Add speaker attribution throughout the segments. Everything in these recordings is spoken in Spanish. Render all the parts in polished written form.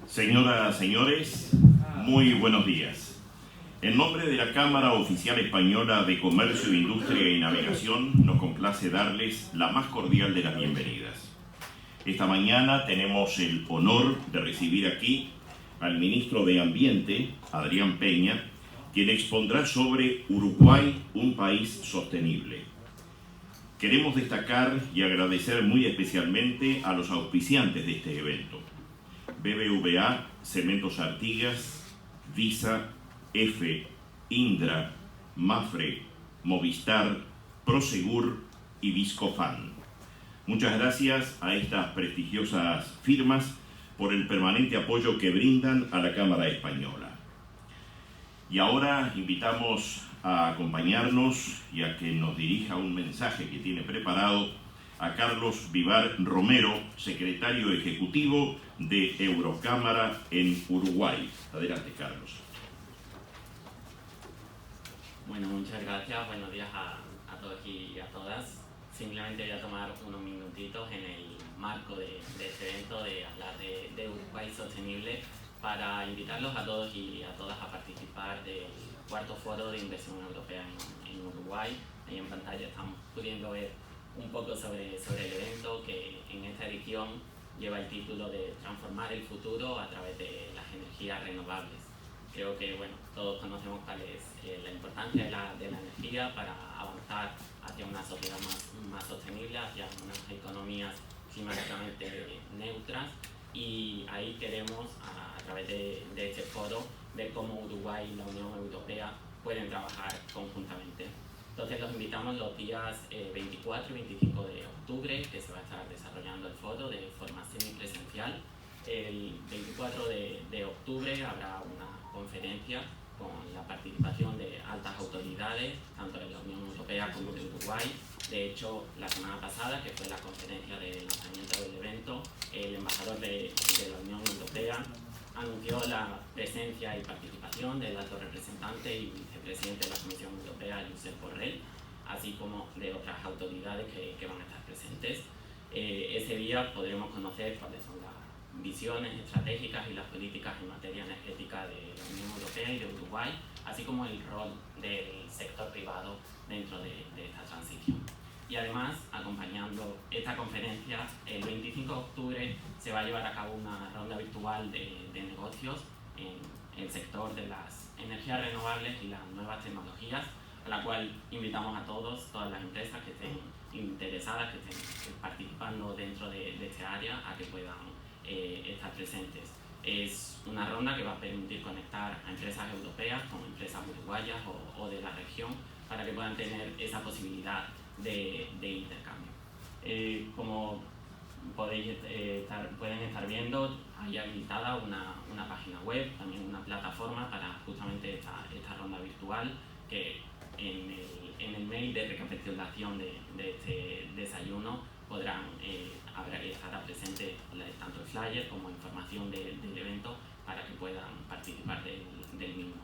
Speaker 1: Señoras, señores, muy buenos días. En nombre de la Cámara Oficial Española de Comercio, Industria y Navegación, nos complace darles la más cordial de las bienvenidas. Esta mañana tenemos el honor de recibir aquí al Ministro de Ambiente, Adrián Peña, quien expondrá sobre Uruguay, un país sostenible. Queremos destacar y agradecer muy especialmente a los auspiciantes de este evento: BBVA, Cementos Artigas, Visa, EFE, Indra, Mafre, Movistar, Prosegur y Viscofan. Muchas gracias a estas prestigiosas firmas por el permanente apoyo que brindan a la Cámara Española. Y ahora invitamos a acompañarnos y a que nos dirija un mensaje que tiene preparado a Carlos Vivar Romero, secretario ejecutivo de Eurocámara en Uruguay. Adelante, Carlos.
Speaker 2: Bueno, muchas gracias. Buenos días a todos y a todas. Simplemente voy a tomar unos minutitos en el marco de este evento de hablar de Uruguay sostenible para invitarlos a todos y a todas a participar del cuarto foro de inversión europea en Uruguay. Ahí en pantalla están pudiendo ver un poco sobre el evento, que en esta edición lleva el título de Transformar el futuro a través de las energías renovables. Creo que todos conocemos cuál es la importancia de la energía para avanzar hacia una sociedad más sostenible, hacia unas economías climáticamente neutras, y ahí queremos, a través de este foro, ver cómo Uruguay y la Unión Europea pueden trabajar conjuntamente. Entonces los invitamos los días 24 y 25 de octubre, que se va a estar desarrollando el foro de forma semipresencial. El 24 de octubre habrá una conferencia con la participación de altas autoridades, tanto de la Unión Europea como de Uruguay. De hecho, la semana pasada, que fue la conferencia de lanzamiento del evento, el embajador de la Unión Europea anunció la presencia y participación del alto representante y vicepresidente de la Comisión Europea, Josep Borrell, así como de otras autoridades que van a estar presentes. Ese día podremos conocer cuáles son las visiones estratégicas y las políticas en materia energética de la Unión Europea y de Uruguay, así como el rol del sector privado dentro de esta transición. Y además, acompañando esta conferencia, el 25 de octubre se va a llevar a cabo una ronda virtual de negocios en el sector de las energías renovables y las nuevas tecnologías, a la cual invitamos a todas las empresas que estén interesadas, que estén participando dentro de este área, a que puedan estar presentes. Es una ronda que va a permitir conectar a empresas europeas con empresas uruguayas o de la región, para que puedan tener esa posibilidad de intercambio. Como pueden estar viendo, hay habilitada una página web, también una plataforma para justamente esta ronda virtual, que en el mail de recapitulación de este desayuno podrán estar presente tanto el flyer como información del evento, para que puedan participar del mismo.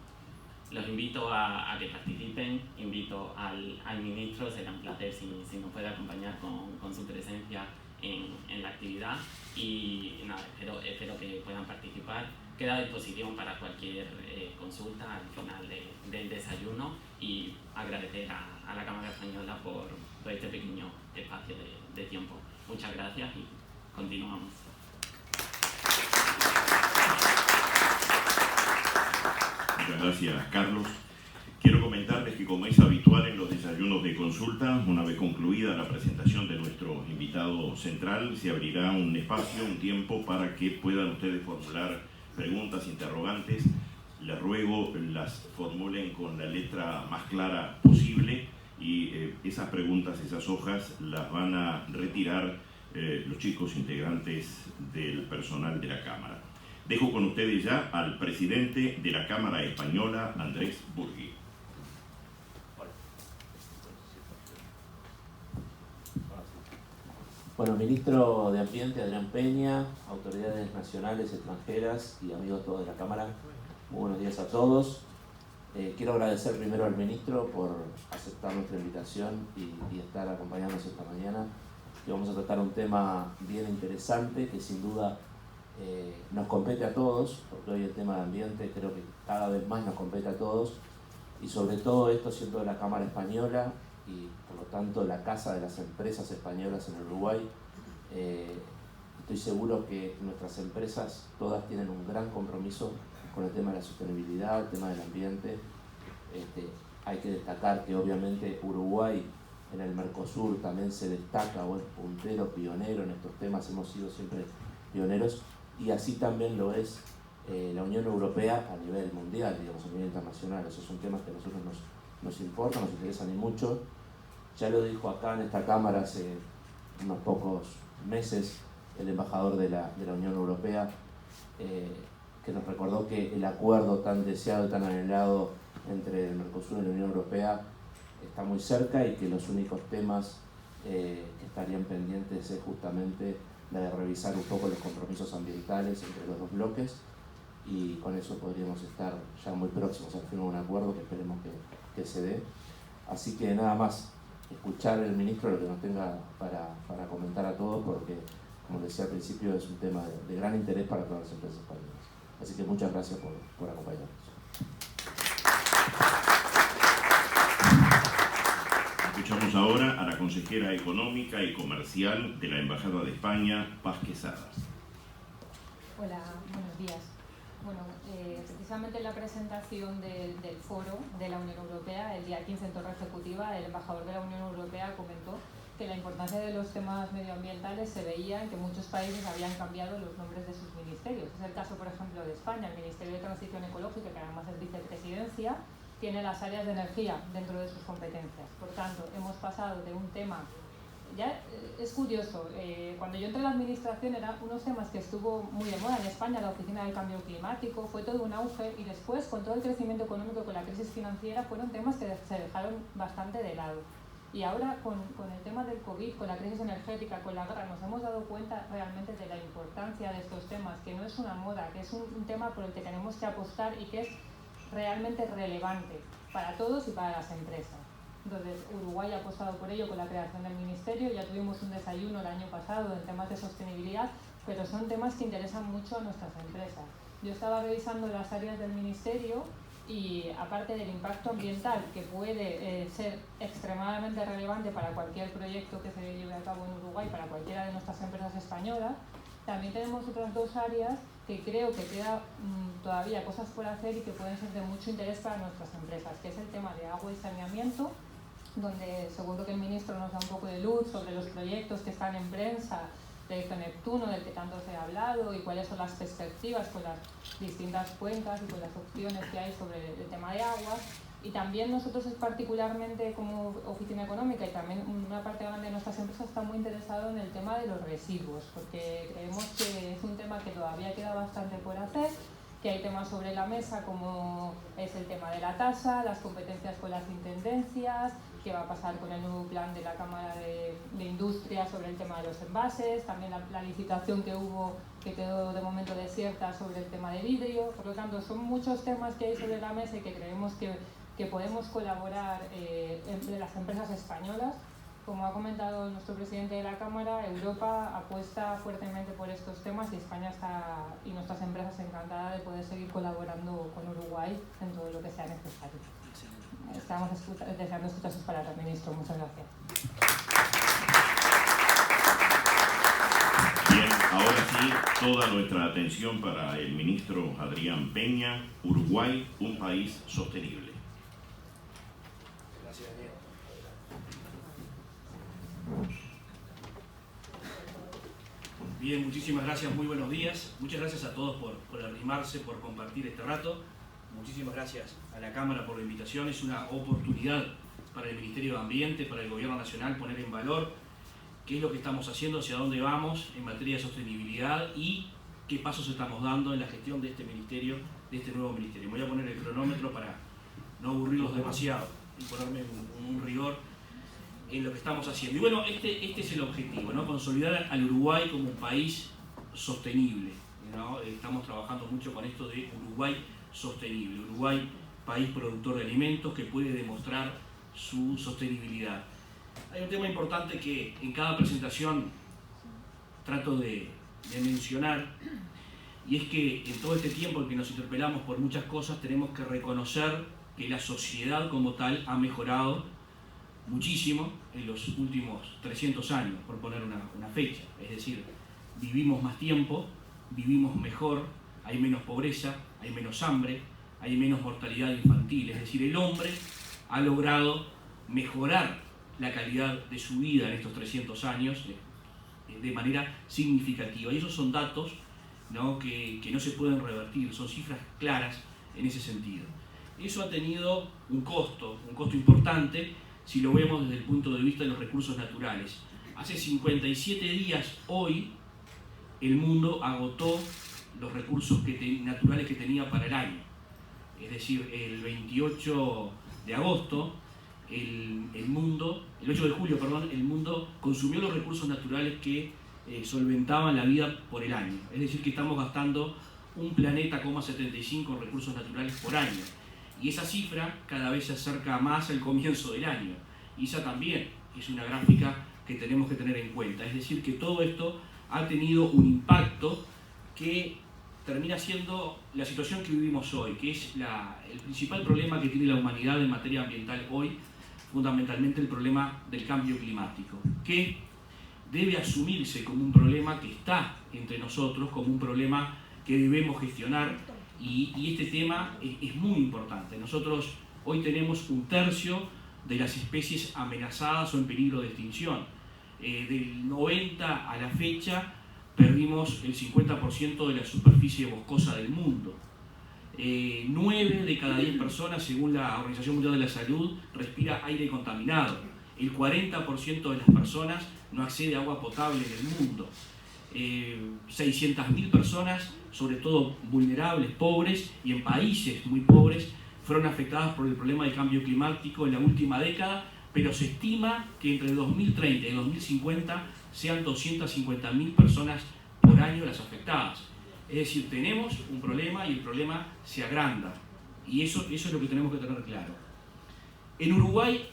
Speaker 2: Los invito a que participen, invito al ministro, será un placer si nos puede acompañar con su presencia en la actividad, y nada, espero que puedan participar. Queda a disposición para cualquier consulta al final del desayuno, y agradecer a la Cámara Española por este pequeño espacio de tiempo. Muchas gracias y continuamos.
Speaker 1: Muchas gracias, Carlos. Quiero comentarles que, como es habitual en los desayunos de consulta, una vez concluida la presentación de nuestro invitado central, se abrirá un espacio, un tiempo, para que puedan ustedes formular preguntas, interrogantes. Les ruego las formulen con la letra más clara posible, y esas preguntas, esas hojas, las van a retirar los chicos integrantes del personal de la Cámara. Dejo con ustedes ya al presidente de la Cámara Española, Andrés Burgui.
Speaker 3: Bueno, ministro de Ambiente, Adrián Peña, autoridades nacionales, extranjeras y amigos todos de la Cámara, muy buenos días a todos. Quiero agradecer primero al ministro por aceptar nuestra invitación y estar acompañándonos esta mañana. Y vamos a tratar un tema bien interesante, que sin duda nos compete a todos, porque hoy el tema de ambiente creo que cada vez más nos compete a todos, y sobre todo esto siendo la Cámara Española y por lo tanto la casa de las empresas españolas en Uruguay. Estoy seguro que nuestras empresas todas tienen un gran compromiso con el tema de la sostenibilidad, el tema del ambiente. Hay que destacar que obviamente Uruguay en el Mercosur también se destaca o es puntero, pionero en estos temas, hemos sido siempre pioneros, y así también lo es la Unión Europea a nivel mundial, digamos, a nivel internacional. Esos son temas que a nosotros nos importan, nos interesan y mucho. Ya lo dijo acá en esta Cámara hace unos pocos meses el embajador de la Unión Europea, que nos recordó que el acuerdo tan deseado y tan anhelado entre el Mercosur y la Unión Europea está muy cerca, y que los únicos temas que estarían pendientes es justamente la de revisar un poco los compromisos ambientales entre los dos bloques, y con eso podríamos estar ya muy próximos al firmar un acuerdo que esperemos que se dé. Así que nada más, escuchar el ministro lo que nos tenga para comentar a todos, porque como decía al principio es un tema de gran interés para todas las empresas españolas. Así que muchas gracias por acompañarnos.
Speaker 1: Escuchamos ahora a la consejera económica y comercial de la Embajada de España, Paz Quesada.
Speaker 4: Hola, buenos días. Bueno, precisamente en la presentación del foro de la Unión Europea, el día 15 en Torre Ejecutiva, el embajador de la Unión Europea comentó que la importancia de los temas medioambientales se veía en que muchos países habían cambiado los nombres de sus ministerios. Es el caso, por ejemplo, de España. El Ministerio de Transición Ecológica, que además es vicepresidencia, tiene las áreas de energía dentro de sus competencias. Por tanto, hemos pasado de un tema... Ya es curioso, cuando yo entré en la administración eran unos temas que estuvo muy de moda en España, la Oficina del Cambio Climático, fue todo un auge, y después con todo el crecimiento económico y con la crisis financiera fueron temas que se dejaron bastante de lado. Y ahora con el tema del COVID, con la crisis energética, con la guerra, nos hemos dado cuenta realmente de la importancia de estos temas, que no es una moda, que es un tema por el que tenemos que apostar y que es realmente relevante para todos y para las empresas. Entonces, Uruguay ha apostado por ello con la creación del ministerio. Ya tuvimos un desayuno el año pasado en temas de sostenibilidad, pero son temas que interesan mucho a nuestras empresas. Yo estaba revisando las áreas del ministerio y, aparte del impacto ambiental, que puede ser extremadamente relevante para cualquier proyecto que se lleve a cabo en Uruguay, para cualquiera de nuestras empresas españolas, también tenemos otras dos áreas que creo que queda todavía cosas por hacer y que pueden ser de mucho interés para nuestras empresas, que es el tema de agua y saneamiento, donde seguro que el ministro nos da un poco de luz sobre los proyectos que están en prensa, proyecto Neptuno, del que tanto se ha hablado, y cuáles son las perspectivas con las distintas cuencas y con las opciones que hay sobre el tema de agua. Y también nosotros, particularmente como oficina económica, y también una parte grande de nuestras empresas, está muy interesado en el tema de los residuos, porque creemos que es un tema que todavía queda bastante por hacer, que hay temas sobre la mesa como es el tema de la tasa, las competencias con las intendencias, qué va a pasar con el nuevo plan de la Cámara de Industria sobre el tema de los envases, también la licitación que hubo, que quedó de momento desierta, sobre el tema de vidrio. Por lo tanto, son muchos temas que hay sobre la mesa y que creemos que podemos colaborar entre las empresas españolas. Como ha comentado nuestro presidente de la Cámara, Europa apuesta fuertemente por estos temas, y España y nuestras empresas encantadas de poder seguir colaborando con Uruguay en todo lo que sea necesario. Estamos deseando escuchar sus palabras, ministro. Muchas gracias.
Speaker 1: Bien, ahora sí, toda nuestra atención para el ministro Adrián Peña. Uruguay, un país sostenible.
Speaker 5: Gracias, Daniel. Bien, muchísimas gracias, muy buenos días. Muchas gracias a todos por arrimarse, por compartir este rato. Muchísimas gracias a la Cámara por la invitación. Es una oportunidad para el Ministerio de Ambiente, para el Gobierno Nacional, poner en valor qué es lo que estamos haciendo, hacia dónde vamos en materia de sostenibilidad y qué pasos estamos dando en la gestión de este ministerio, de este nuevo ministerio. Me voy a poner el cronómetro para no aburrirlos demasiado y ponerme un rigor en lo que estamos haciendo. Y bueno, este es el objetivo, ¿no? Consolidar al Uruguay como un país sostenible, ¿no? Estamos trabajando mucho con esto de Uruguay sostenible. Uruguay, país productor de alimentos que puede demostrar su sostenibilidad. Hay un tema importante que en cada presentación trato de mencionar, y es que en todo este tiempo en que nos interpelamos por muchas cosas tenemos que reconocer que la sociedad como tal ha mejorado muchísimo en los últimos 300 años, por poner una fecha. Es decir, vivimos más tiempo, vivimos mejor, hay menos pobreza, hay menos hambre, hay menos mortalidad infantil. Es decir, el hombre ha logrado mejorar la calidad de su vida en estos 300 años de manera significativa. Y esos son datos, ¿no?, que no se pueden revertir, son cifras claras en ese sentido. Eso ha tenido un costo importante si lo vemos desde el punto de vista de los recursos naturales. Hace 57 días, hoy, el mundo agotó los recursos naturales que tenía para el año. Es decir, el 28 de agosto, el 8 de julio, perdón, el mundo consumió los recursos naturales que solventaban la vida por el año. Es decir, que estamos gastando 1,75 planeta recursos naturales por año. Y esa cifra cada vez se acerca más al comienzo del año. Y esa también es una gráfica que tenemos que tener en cuenta. Es decir, que todo esto ha tenido un impacto que termina siendo la situación que vivimos hoy, que es el principal problema que tiene la humanidad en materia ambiental hoy, fundamentalmente el problema del cambio climático, que debe asumirse como un problema que está entre nosotros, como un problema que debemos gestionar, y este tema es muy importante. Nosotros hoy tenemos 1/3 de las especies amenazadas o en peligro de extinción. Del 90 a la fecha perdimos el 50% de la superficie boscosa del mundo. 9 de cada 10 personas, según la Organización Mundial de la Salud, respira aire contaminado. El 40% de las personas no accede a agua potable en el mundo. 600.000 personas, sobre todo vulnerables, pobres y en países muy pobres, fueron afectadas por el problema del cambio climático en la última década, pero se estima que entre 2030 y 2050 sean 250.000 personas por año las afectadas. Es decir, tenemos un problema y el problema se agranda. Y eso es lo que tenemos que tener claro. En Uruguay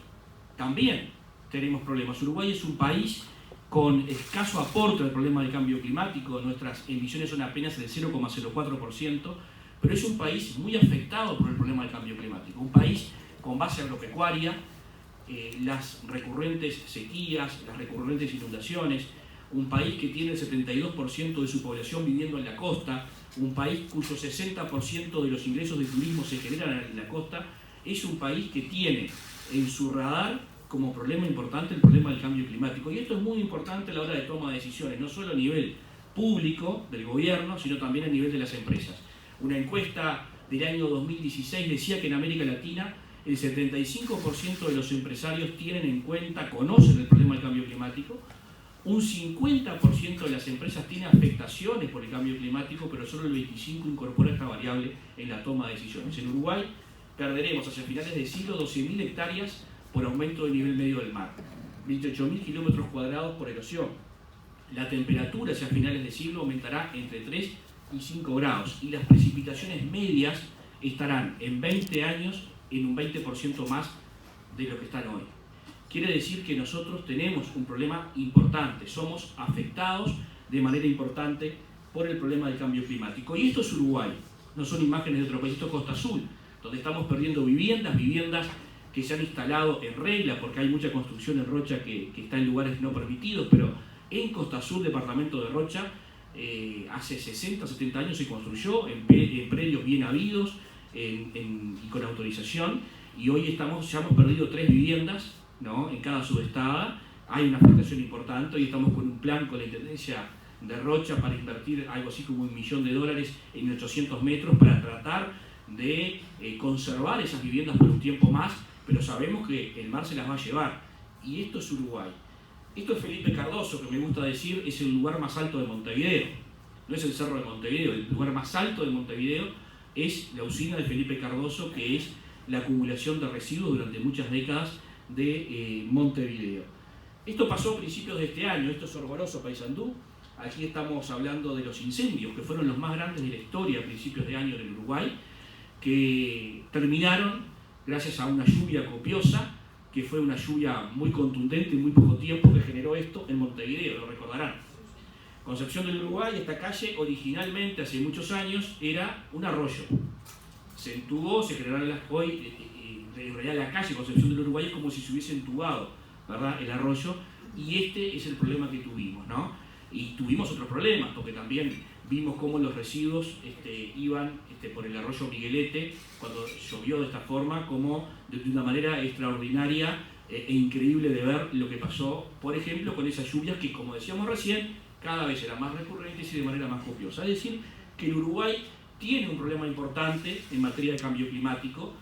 Speaker 5: también tenemos problemas. Uruguay es un país con escaso aporte al problema del cambio climático. Nuestras emisiones son apenas del 0,04%, pero es un país muy afectado por el problema del cambio climático. Un país con base agropecuaria, las recurrentes sequías, las recurrentes inundaciones, un país que tiene el 72% de su población viviendo en la costa, un país cuyo 60% de los ingresos de turismo se generan en la costa, es un país que tiene en su radar como problema importante el problema del cambio climático. Y esto es muy importante a la hora de toma de decisiones, no solo a nivel público del gobierno, sino también a nivel de las empresas. Una encuesta del año 2016 decía que en América Latina el 75% de los empresarios tienen en cuenta, conocen el problema del cambio climático, un 50% de las empresas tiene afectaciones por el cambio climático, pero solo el 25% incorpora esta variable en la toma de decisiones. En Uruguay perderemos hacia finales del siglo 12.000 hectáreas por aumento del nivel medio del mar, 28.000 kilómetros cuadrados por erosión. La temperatura hacia finales del siglo aumentará entre 3 y 5 grados y las precipitaciones medias estarán en 20 años en un 20% más de lo que están hoy. Quiere decir que nosotros tenemos un problema importante, somos afectados de manera importante por el problema del cambio climático. Y esto es Uruguay, no son imágenes de otro país, esto es Costa Azul, donde estamos perdiendo viviendas que se han instalado en regla, porque hay mucha construcción en Rocha que está en lugares no permitidos, pero en Costa Azul, departamento de Rocha, hace 60, 70 años se construyó en predios bien habidos y con autorización, y hoy ya hemos perdido 3 viviendas, ¿no?, en cada subestada. Hay una afectación importante y estamos con un plan con la Intendencia de Rocha para invertir algo así como $1 millón en 800 metros para tratar de conservar esas viviendas por un tiempo más, pero sabemos que el mar se las va a llevar. Y esto es Uruguay. Esto es Felipe Cardoso, que me gusta decir es el lugar más alto de Montevideo. No es el Cerro de Montevideo, el lugar más alto de Montevideo es la usina de Felipe Cardoso, que es la acumulación de residuos durante muchas décadas de Montevideo. Esto pasó a principios de este año, esto es Orgoroso, Paysandú. Aquí estamos hablando de los incendios, que fueron los más grandes de la historia a principios de año en el Uruguay, que terminaron gracias a una lluvia copiosa, que fue una lluvia muy contundente en muy poco tiempo, que generó esto en Montevideo, lo recordarán. Concepción del Uruguay, esta calle originalmente, hace muchos años, era un arroyo. Se entubó, se generaron hoy, en realidad la calle Concepción del Uruguay es como si se hubiese entubado, ¿verdad?, el arroyo, y este es el problema que tuvimos, ¿no? Y tuvimos otros problemas, porque también vimos cómo los residuos iban por el arroyo Miguelete, cuando llovió de esta forma, como de una manera extraordinaria e increíble de ver lo que pasó, por ejemplo, con esas lluvias que, como decíamos recién, cada vez eran más recurrentes y de manera más copiosa. Es decir, que el Uruguay tiene un problema importante en materia de cambio climático.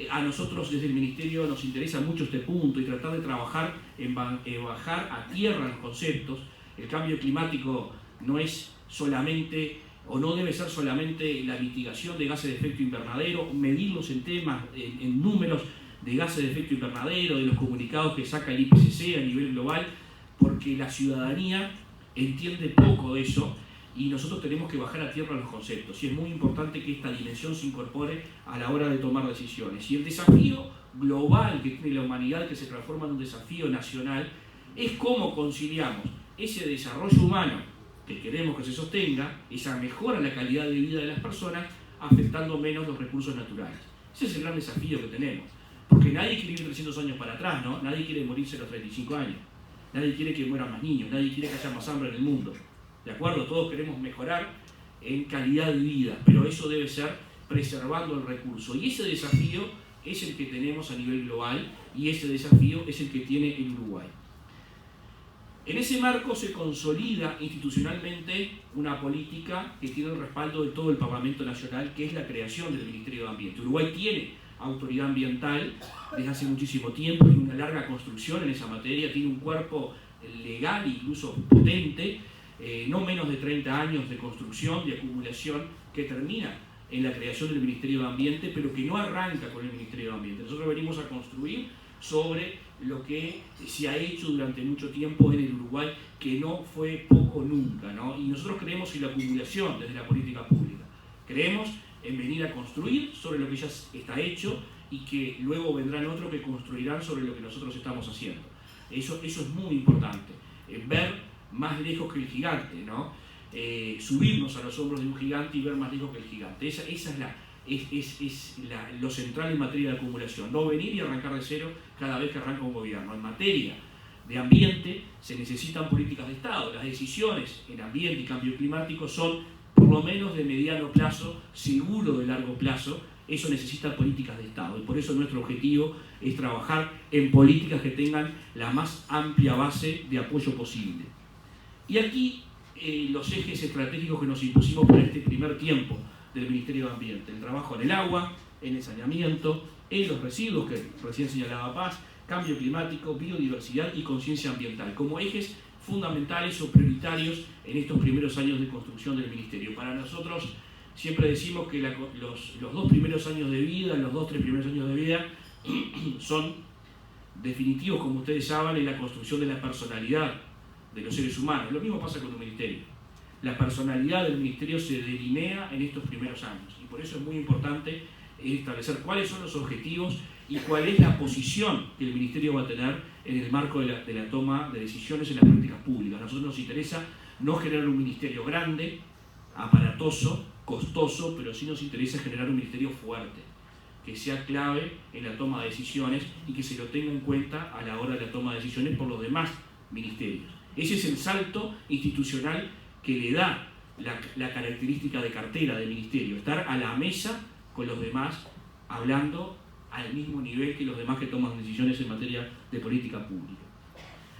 Speaker 5: A nosotros desde el Ministerio nos interesa mucho este punto y tratar de trabajar en bajar a tierra los conceptos. El cambio climático no es solamente, o no debe ser solamente la mitigación de gases de efecto invernadero, medirlos en temas, en números de gases de efecto invernadero, de los comunicados que saca el IPCC a nivel global, porque la ciudadanía entiende poco de eso y nosotros tenemos que bajar a tierra los conceptos. Y es muy importante que esta dimensión se incorpore a la hora de tomar decisiones. Y el desafío global que tiene la humanidad, que se transforma en un desafío nacional, es cómo conciliamos ese desarrollo humano que queremos que se sostenga, esa mejora en la calidad de vida de las personas, afectando menos los recursos naturales. Ese es el gran desafío que tenemos. Porque nadie quiere ir 300 años para atrás, ¿no? Nadie quiere morirse a los 35 años. Nadie quiere que mueran más niños, nadie quiere que haya más hambre en el mundo. ¿De acuerdo? Todos queremos mejorar en calidad de vida, pero eso debe ser preservando el recurso. Y ese desafío es el que tenemos a nivel global y ese desafío es el que tiene el Uruguay. En ese marco se consolida institucionalmente una política que tiene el respaldo de todo el Parlamento Nacional, que es la creación del Ministerio de Ambiente. Uruguay tiene autoridad ambiental desde hace muchísimo tiempo, tiene una larga construcción en esa materia, tiene un cuerpo legal incluso potente, no menos de 30 años de construcción, de acumulación, que termina en la creación del Ministerio de Ambiente, pero que no arranca con el Ministerio de Ambiente. Nosotros venimos a construir sobre lo que se ha hecho durante mucho tiempo en el Uruguay, que no fue poco nunca, ¿no? Y nosotros creemos en la acumulación desde la política pública. Creemos en venir a construir sobre lo que ya está hecho y que luego vendrán otros que construirán sobre lo que nosotros estamos haciendo. Eso es muy importante, ver más lejos que el gigante, ¿no? Subirnos a los hombros de un gigante y ver más lejos que el gigante. Esa es lo central en materia de acumulación, no venir y arrancar de cero cada vez que arranca un gobierno. En materia de ambiente se necesitan políticas de Estado. Las decisiones en ambiente y cambio climático son por lo menos de mediano plazo, seguro de largo plazo. Eso necesita políticas de Estado y por eso nuestro objetivo es trabajar en políticas que tengan la más amplia base de apoyo posible. Y aquí los ejes estratégicos que nos impusimos para este primer tiempo del Ministerio de Ambiente: el trabajo en el agua, en el saneamiento, en los residuos que recién señalaba Paz, cambio climático, biodiversidad y conciencia ambiental, como ejes fundamentales o prioritarios en estos primeros años de construcción del Ministerio. Para nosotros siempre decimos que los 2 primeros años de vida, los 2 o 3 primeros años de vida son definitivos, como ustedes saben, en la construcción de la personalidad de los seres humanos. Lo mismo pasa con un ministerio. La personalidad del ministerio se delinea en estos primeros años y por eso es muy importante establecer cuáles son los objetivos y cuál es la posición que el ministerio va a tener en el marco de la toma de decisiones en las políticas públicas. A nosotros nos interesa no generar un ministerio grande, aparatoso, costoso, pero sí nos interesa generar un ministerio fuerte, que sea clave en la toma de decisiones y que se lo tenga en cuenta a la hora de la toma de decisiones por los demás ministerios. Ese es el salto institucional que le da la característica de cartera del ministerio, estar a la mesa con los demás, hablando al mismo nivel que los demás que toman decisiones en materia de política pública.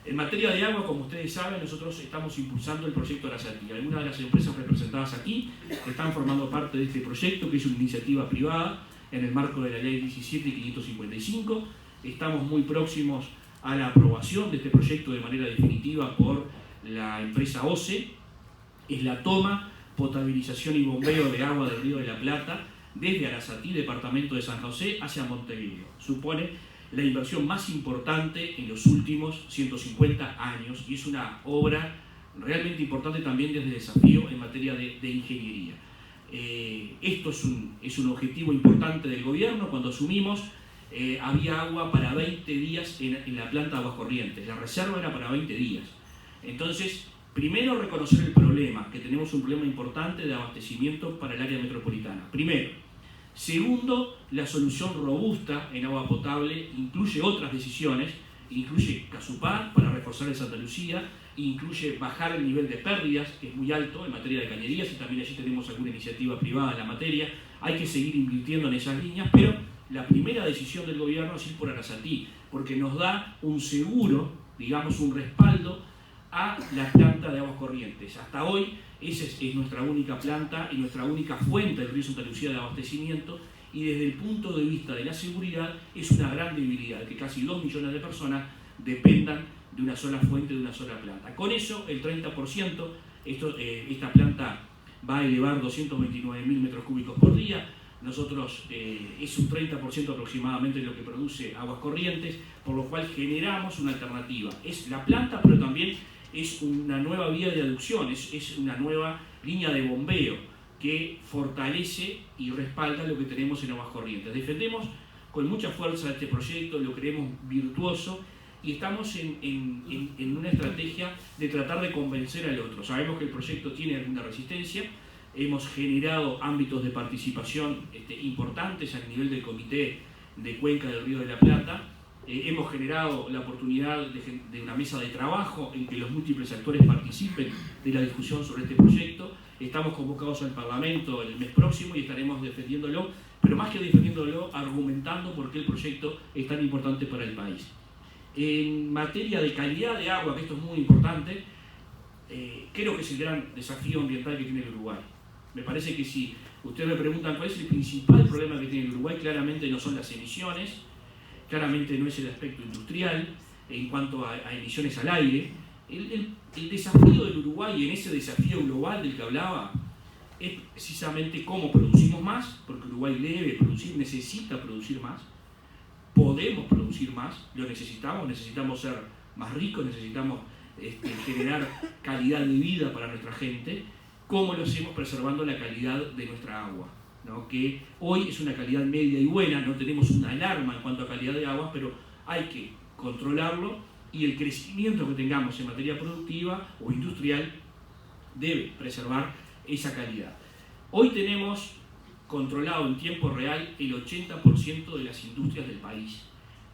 Speaker 5: En materia de agua, como ustedes saben, nosotros estamos impulsando el proyecto Arasati. Algunas de las empresas representadas aquí están formando parte de este proyecto, que es una iniciativa privada en el marco de la Ley 17.555. Estamos muy próximos a la aprobación de este proyecto de manera definitiva por la empresa OCE. Es la toma, potabilización y bombeo de agua del Río de la Plata desde Arasatí, departamento de San José, hacia Montevideo. Supone la inversión más importante en los últimos 150 años y es una obra realmente importante también desde el desafío en materia de ingeniería. Esto es un objetivo importante del gobierno. Cuando asumimos, había agua para 20 días en la planta de Aguascorrientes. La reserva era para 20 días. Entonces, Primero, reconocer el problema, que tenemos un problema importante de abastecimiento para el área metropolitana. Primero. Segundo, la solución robusta en agua potable incluye otras decisiones, incluye Casupá para reforzar en Santa Lucía, incluye bajar el nivel de pérdidas, que es muy alto en materia de cañerías, y también allí tenemos alguna iniciativa privada en la materia. Hay que seguir invirtiendo en esas líneas, pero la primera decisión del gobierno es ir por Arasatí, porque nos da un seguro, digamos un respaldo a la planta de Aguas Corrientes. Hasta hoy esa es nuestra única planta y nuestra única fuente del río Santa Lucía de abastecimiento, y desde el punto de vista de la seguridad es una gran debilidad que casi 2 millones de personas dependan de una sola fuente, de una sola planta. Con eso, el 30%, esta planta va a elevar 229.000 metros cúbicos por día. Nosotros es un 30% aproximadamente de lo que produce Aguas Corrientes, por lo cual generamos una alternativa. Es la planta, pero también es una nueva vía de aducción, es una nueva línea de bombeo que fortalece y respalda lo que tenemos en Aguas Corrientes. Defendemos con mucha fuerza este proyecto, lo creemos virtuoso y estamos en una estrategia de tratar de convencer al otro. Sabemos que el proyecto tiene alguna resistencia, hemos generado ámbitos de participación importantes a nivel del Comité de Cuenca del Río de la Plata. Hemos generado la oportunidad de una mesa de trabajo en que los múltiples actores participen de la discusión sobre este proyecto. Estamos convocados al Parlamento el mes próximo y estaremos defendiéndolo, pero más que defendiéndolo, argumentando por qué el proyecto es tan importante para el país. En materia de calidad de agua, que esto es muy importante, creo que es el gran desafío ambiental que tiene el Uruguay. Me parece que si ustedes me preguntan cuál es el principal problema que tiene el Uruguay, claramente no son las emisiones, claramente no es el aspecto industrial en cuanto a emisiones al aire. El desafío del Uruguay, en ese desafío global del que hablaba, es precisamente cómo producimos más, porque Uruguay debe producir, necesita producir más, podemos producir más, lo necesitamos ser más ricos, necesitamos generar calidad de vida para nuestra gente. ¿Cómo lo hacemos? Preservando la calidad de nuestra agua, ¿no? Que hoy es una calidad media y buena, no tenemos una alarma en cuanto a calidad de agua, pero hay que controlarlo y el crecimiento que tengamos en materia productiva o industrial debe preservar esa calidad. Hoy tenemos controlado en tiempo real el 80% de las industrias del país.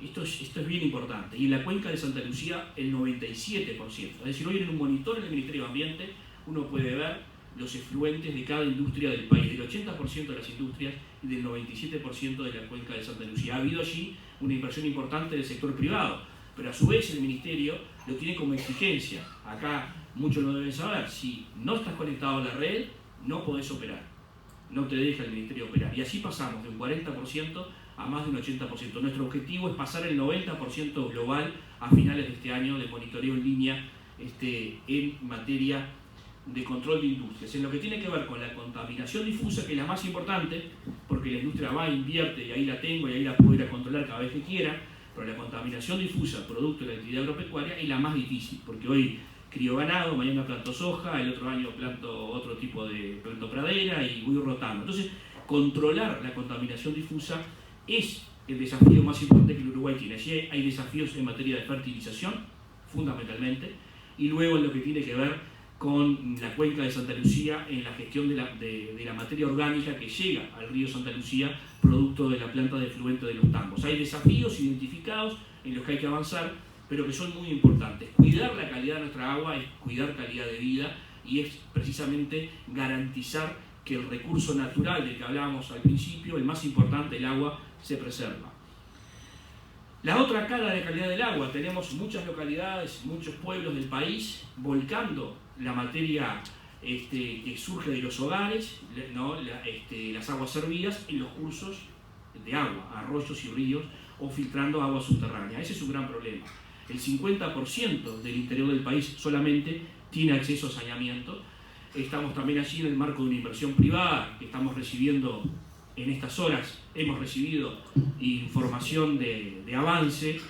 Speaker 5: Esto es bien importante. Y en la cuenca de Santa Lucía el 97%. Es decir, hoy en un monitor en el Ministerio de Ambiente uno puede ver los efluentes de cada industria del país, del 80% de las industrias y del 97% de la cuenca de Santa Lucía. Ha habido allí una inversión importante del sector privado, pero a su vez el Ministerio lo tiene como exigencia. Acá muchos lo deben saber, si no estás conectado a la red, no podés operar. No te deja el Ministerio operar. Y así pasamos de un 40% a más de un 80%. Nuestro objetivo es pasar el 90% global a finales de este año de monitoreo en línea en materia de control de industrias. En lo que tiene que ver con la contaminación difusa, que es la más importante, porque la industria va, invierte y ahí la tengo y ahí la puedo ir a controlar cada vez que quiera, pero la contaminación difusa producto de la actividad agropecuaria es la más difícil, porque hoy crío ganado, mañana planto soja, el otro año planto otro tipo de planto pradera y voy rotando. Entonces, controlar la contaminación difusa es el desafío más importante que el Uruguay tiene. Allí hay desafíos en materia de fertilización, fundamentalmente, y luego en lo que tiene que ver con la cuenca de Santa Lucía en la gestión de la materia orgánica que llega al río Santa Lucía producto de la planta de efluente de los tambos. Hay desafíos identificados en los que hay que avanzar, pero que son muy importantes. Cuidar la calidad de nuestra agua es cuidar calidad de vida y es precisamente garantizar que el recurso natural del que hablábamos al principio, el más importante, el agua, se preserva. La otra cara de calidad del agua, tenemos muchas localidades, muchos pueblos del país volcando la materia que surge de los hogares, ¿no? Las aguas servidas en los cursos de agua, arroyos y ríos, o filtrando agua subterránea. Ese es un gran problema. El 50% del interior del país solamente tiene acceso a saneamiento. Estamos también allí en el marco de una inversión privada que estamos recibiendo en estas horas. Hemos recibido información de avance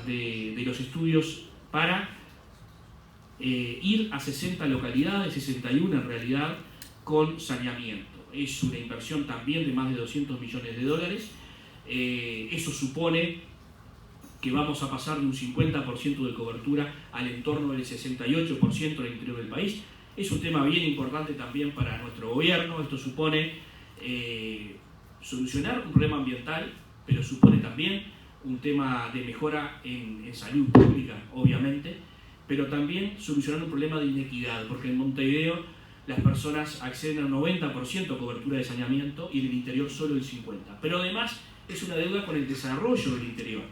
Speaker 5: de los estudios para ir a 60 localidades, 61 en realidad, con saneamiento. Es una inversión también de más de $200 millones. Eso supone que vamos a pasar de un 50% de cobertura al entorno del 68% del interior del país. Es un tema bien importante también para nuestro gobierno. Esto supone solucionar un problema ambiental, pero supone también un tema de mejora en salud pública, obviamente, pero también solucionar un problema de inequidad, porque en Montevideo las personas acceden al 90% cobertura de saneamiento y en el interior solo el 50%. Pero además es una deuda con el desarrollo del interior,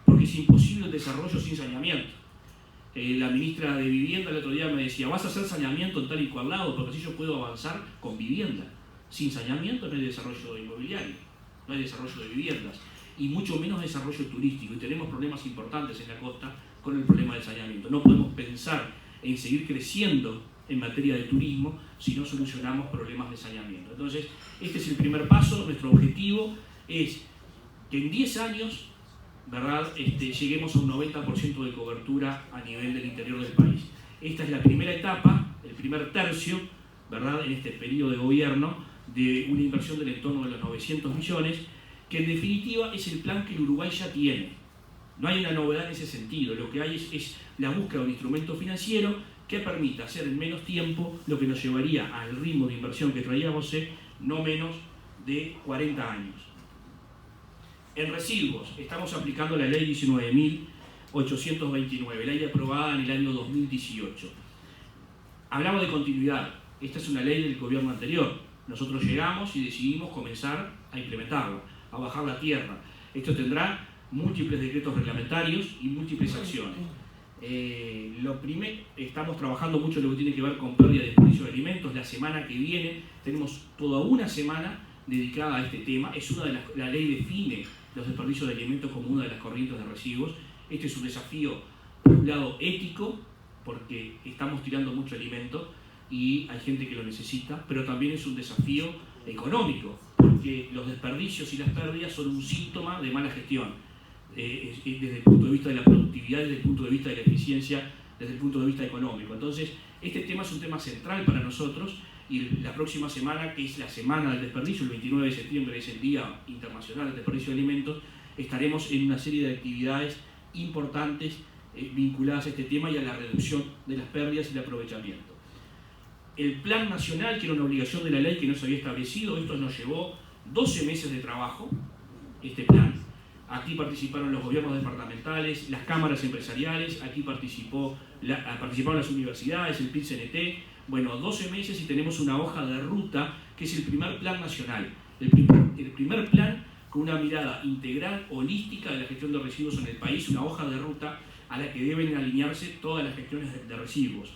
Speaker 5: porque es imposible el desarrollo sin saneamiento. La ministra de Vivienda el otro día me decía, vas a hacer saneamiento en tal y cual lado, porque así yo puedo avanzar con vivienda. Sin saneamiento no hay desarrollo inmobiliario, no hay desarrollo de viviendas, y mucho menos desarrollo turístico. Y tenemos problemas importantes en la costa con el problema del saneamiento. No podemos pensar en seguir creciendo en materia de turismo si no solucionamos problemas de saneamiento. Entonces, este es el primer paso. Nuestro objetivo es que en 10 años, ¿verdad?, lleguemos a un 90% de cobertura a nivel del interior del país. Esta es la primera etapa, el primer tercio, ¿verdad?, en este periodo de gobierno, de una inversión del entorno de los 900 millones, que en definitiva es el plan que el Uruguay ya tiene. No hay una novedad en ese sentido. Lo que hay es la búsqueda de un instrumento financiero que permita hacer en menos tiempo lo que nos llevaría al ritmo de inversión que traíamos no menos de 40 años. En residuos, estamos aplicando la ley 19.829, ley aprobada en el año 2018. Hablamos de continuidad. Esta es una ley del gobierno anterior. Nosotros llegamos y decidimos comenzar a implementarla, a bajar la tierra. Esto tendrá múltiples decretos reglamentarios y múltiples acciones. Lo primero, estamos trabajando mucho en lo que tiene que ver con pérdida y desperdicio de alimentos. La semana que viene tenemos toda una semana dedicada a este tema. Es una de la ley define los desperdicios de alimentos como una de las corrientes de residuos. Este es un desafío, por un lado, ético, porque estamos tirando mucho alimento y hay gente que lo necesita, pero también es un desafío económico, porque los desperdicios y las pérdidas son un síntoma de mala gestión, desde el punto de vista de la productividad, desde el punto de vista de la eficiencia, desde el punto de vista económico. Entonces, este tema es un tema central para nosotros, y la próxima semana, que es la semana del desperdicio, el 29 de septiembre es el Día Internacional del Desperdicio de Alimentos, estaremos en una serie de actividades importantes vinculadas a este tema y a la reducción de las pérdidas y el aprovechamiento. El Plan Nacional, que era una obligación de la ley que no se había establecido, esto nos llevó 12 meses de trabajo, este plan. Aquí participaron los gobiernos departamentales, las cámaras empresariales, aquí participaron las universidades, el PIT-CNT. Bueno, 12 meses y tenemos una hoja de ruta que es el primer plan nacional. El primer plan con una mirada integral, holística de la gestión de residuos en el país, una hoja de ruta a la que deben alinearse todas las gestiones de residuos,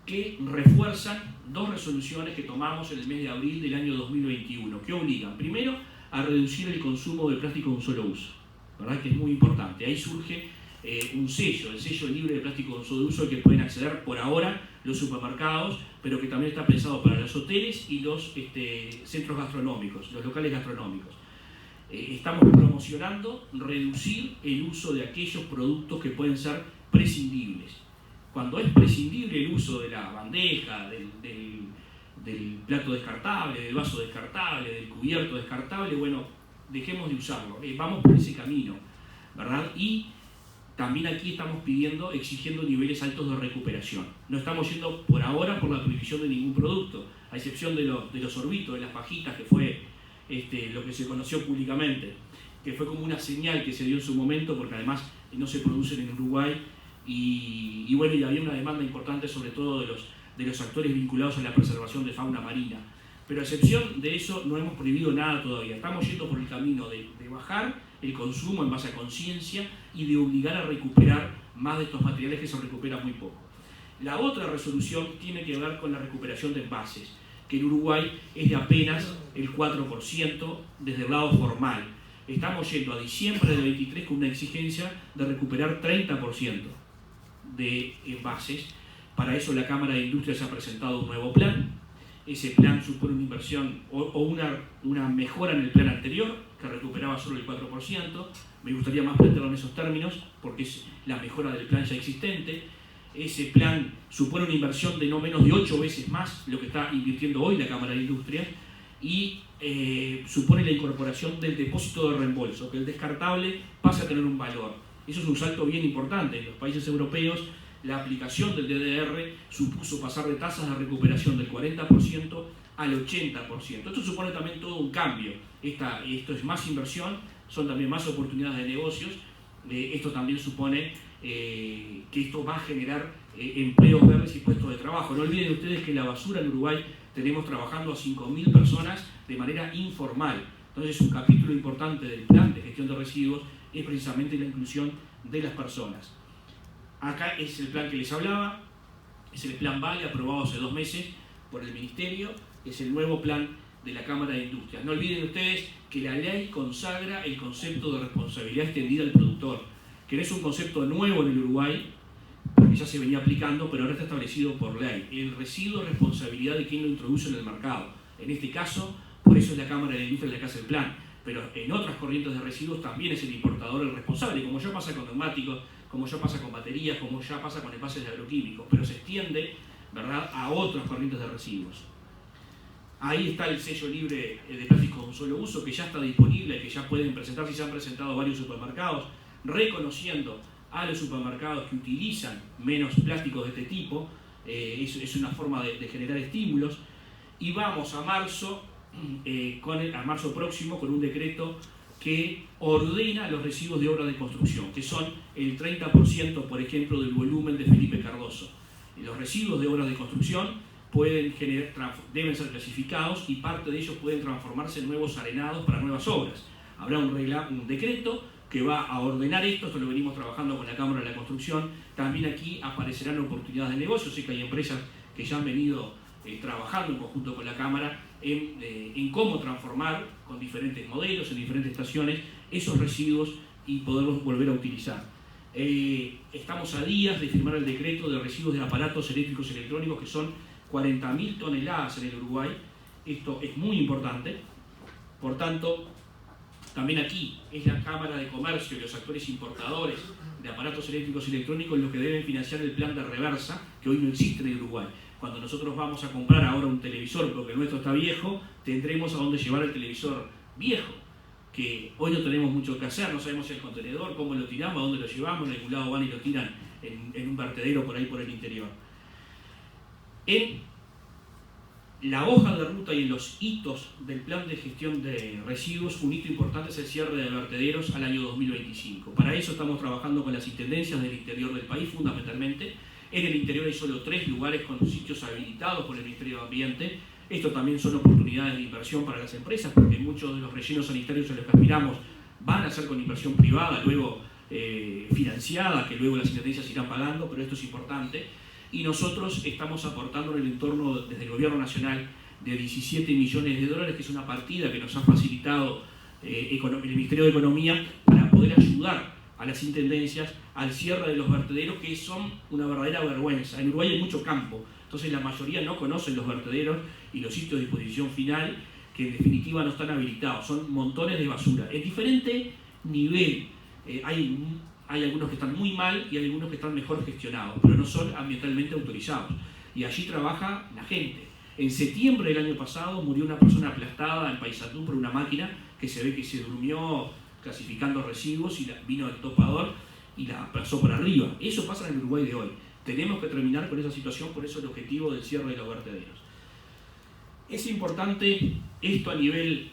Speaker 5: que refuerzan dos resoluciones que tomamos en el mes de abril del año 2021, que obligan, primero, a reducir el consumo de plástico de un solo uso, ¿verdad?, que es muy importante. Ahí surge un sello, el sello libre de plástico de un solo uso, al que pueden acceder por ahora los supermercados, pero que también está pensado para los hoteles y los centros gastronómicos, los locales gastronómicos. Estamos promocionando reducir el uso de aquellos productos que pueden ser prescindibles. Cuando es prescindible el uso de la bandeja, del plato descartable, del vaso descartable, del cubierto descartable, bueno, dejemos de usarlo. Vamos por ese camino, ¿verdad? Y también aquí estamos exigiendo niveles altos de recuperación. No estamos yendo por ahora por la prohibición de ningún producto, a excepción de los sorbitos, de las pajitas, que fue lo que se conoció públicamente, que fue como una señal que se dio en su momento, porque además no se producen en Uruguay. Y bueno, y había una demanda importante sobre todo de los actores vinculados a la preservación de fauna marina. Pero a excepción de eso no hemos prohibido nada todavía. Estamos yendo por el camino de bajar el consumo en base a conciencia y de obligar a recuperar más de estos materiales que se recuperan muy poco. La otra resolución tiene que ver con la recuperación de envases, que en Uruguay es de apenas el 4% desde el lado formal. Estamos yendo a diciembre del 23 con una exigencia de recuperar 30% de envases. Para eso la Cámara de Industrias ha presentado un nuevo plan. Ese plan supone una inversión o una mejora en el plan anterior, que recuperaba solo el 4%. Me gustaría más plantearlo en esos términos, porque es la mejora del plan ya existente. Ese plan supone una inversión de no menos de 8 veces más lo que está invirtiendo hoy la Cámara de Industrias. y supone la incorporación del depósito de reembolso, que el descartable pasa a tener un valor. Eso es un salto bien importante. En los países europeos la aplicación del DDR supuso pasar de tasas de recuperación del 40% al 80%. Esto supone también todo un cambio. Esto es más inversión, son también más oportunidades de negocios. Esto también supone que esto va a generar empleos verdes y puestos de trabajo. No olviden ustedes que la basura en Uruguay tenemos trabajando a 5.000 personas de manera informal. Entonces, un capítulo importante del plan de gestión de residuos es precisamente la inclusión de las personas. Acá es el plan que les hablaba, es el plan VALE aprobado hace 2 meses por el Ministerio, es el nuevo plan de la Cámara de Industrias. No olviden ustedes que la ley consagra el concepto de responsabilidad extendida al productor, que no es un concepto nuevo en el Uruguay, porque ya se venía aplicando, pero ahora está establecido por ley. El residuo es responsabilidad de quien lo introduce en el mercado. En este caso, por eso es la Cámara de Industria la que hace el plan. Pero en otras corrientes de residuos también es el importador el responsable, como ya pasa con neumáticos, como ya pasa con baterías, como ya pasa con envases de agroquímicos, pero se extiende, ¿verdad?, a otras corrientes de residuos. Ahí está el sello libre de plástico de un solo uso, que ya está disponible, que ya pueden presentarse y se han presentado varios supermercados, reconociendo a los supermercados que utilizan menos plásticos de este tipo. Es una forma de generar estímulos. Y vamos a marzo, a marzo próximo, con un decreto que ordena los residuos de obras de construcción, que son el 30%, por ejemplo, del volumen de Felipe Cardoso. Los residuos de obras de construcción deben ser clasificados y parte de ellos pueden transformarse en nuevos arenados para nuevas obras. Habrá un decreto que va a ordenar esto lo venimos trabajando con la Cámara de la Construcción. También aquí aparecerán oportunidades de negocio, sé que hay empresas que ya han venido trabajando en conjunto con la Cámara en cómo transformar con diferentes modelos, en diferentes estaciones, esos residuos y poderlos volver a utilizar. Estamos a días de firmar el decreto de residuos de aparatos eléctricos y electrónicos, que son 40.000 toneladas en el Uruguay. Esto es muy importante. Por tanto, también aquí es la Cámara de Comercio y los actores importadores de aparatos eléctricos y electrónicos los que deben financiar el plan de reversa, que hoy no existe en el Uruguay. Cuando nosotros vamos a comprar ahora un televisor porque el nuestro está viejo, tendremos a dónde llevar el televisor viejo, que hoy no tenemos mucho que hacer, no sabemos el contenedor, cómo lo tiramos, a dónde lo llevamos, en algún lado van y lo tiran en un vertedero por ahí por el interior. En la hoja de ruta y en los hitos del plan de gestión de residuos, un hito importante es el cierre de vertederos al año 2025. Para eso estamos trabajando con las intendencias del interior del país, fundamentalmente. En el interior hay solo 3 lugares con sitios habilitados por el Ministerio de Ambiente. Esto también son oportunidades de inversión para las empresas, porque muchos de los rellenos sanitarios a los que aspiramos van a ser con inversión privada, luego financiada, que luego las intendencias irán pagando, pero esto es importante. Y nosotros estamos aportando en el entorno desde el Gobierno Nacional de 17 millones de dólares, que es una partida que nos ha facilitado el Ministerio de Economía para poder ayudar a las intendencias al cierre de los vertederos, que son una verdadera vergüenza. En Uruguay hay mucho campo, entonces la mayoría no conocen los vertederos y los sitios de disposición final, que en definitiva no están habilitados, son montones de basura. En diferente nivel, hay algunos que están muy mal y hay algunos que están mejor gestionados, pero no son ambientalmente autorizados. Y allí trabaja la gente. En septiembre del año pasado murió una persona aplastada en Paysandú por una máquina que se ve que se durmió clasificando residuos y vino el topador y la pasó por arriba. Eso pasa en el Uruguay de hoy. Tenemos que terminar con esa situación, por eso el objetivo del cierre de los vertederos. Es importante esto a nivel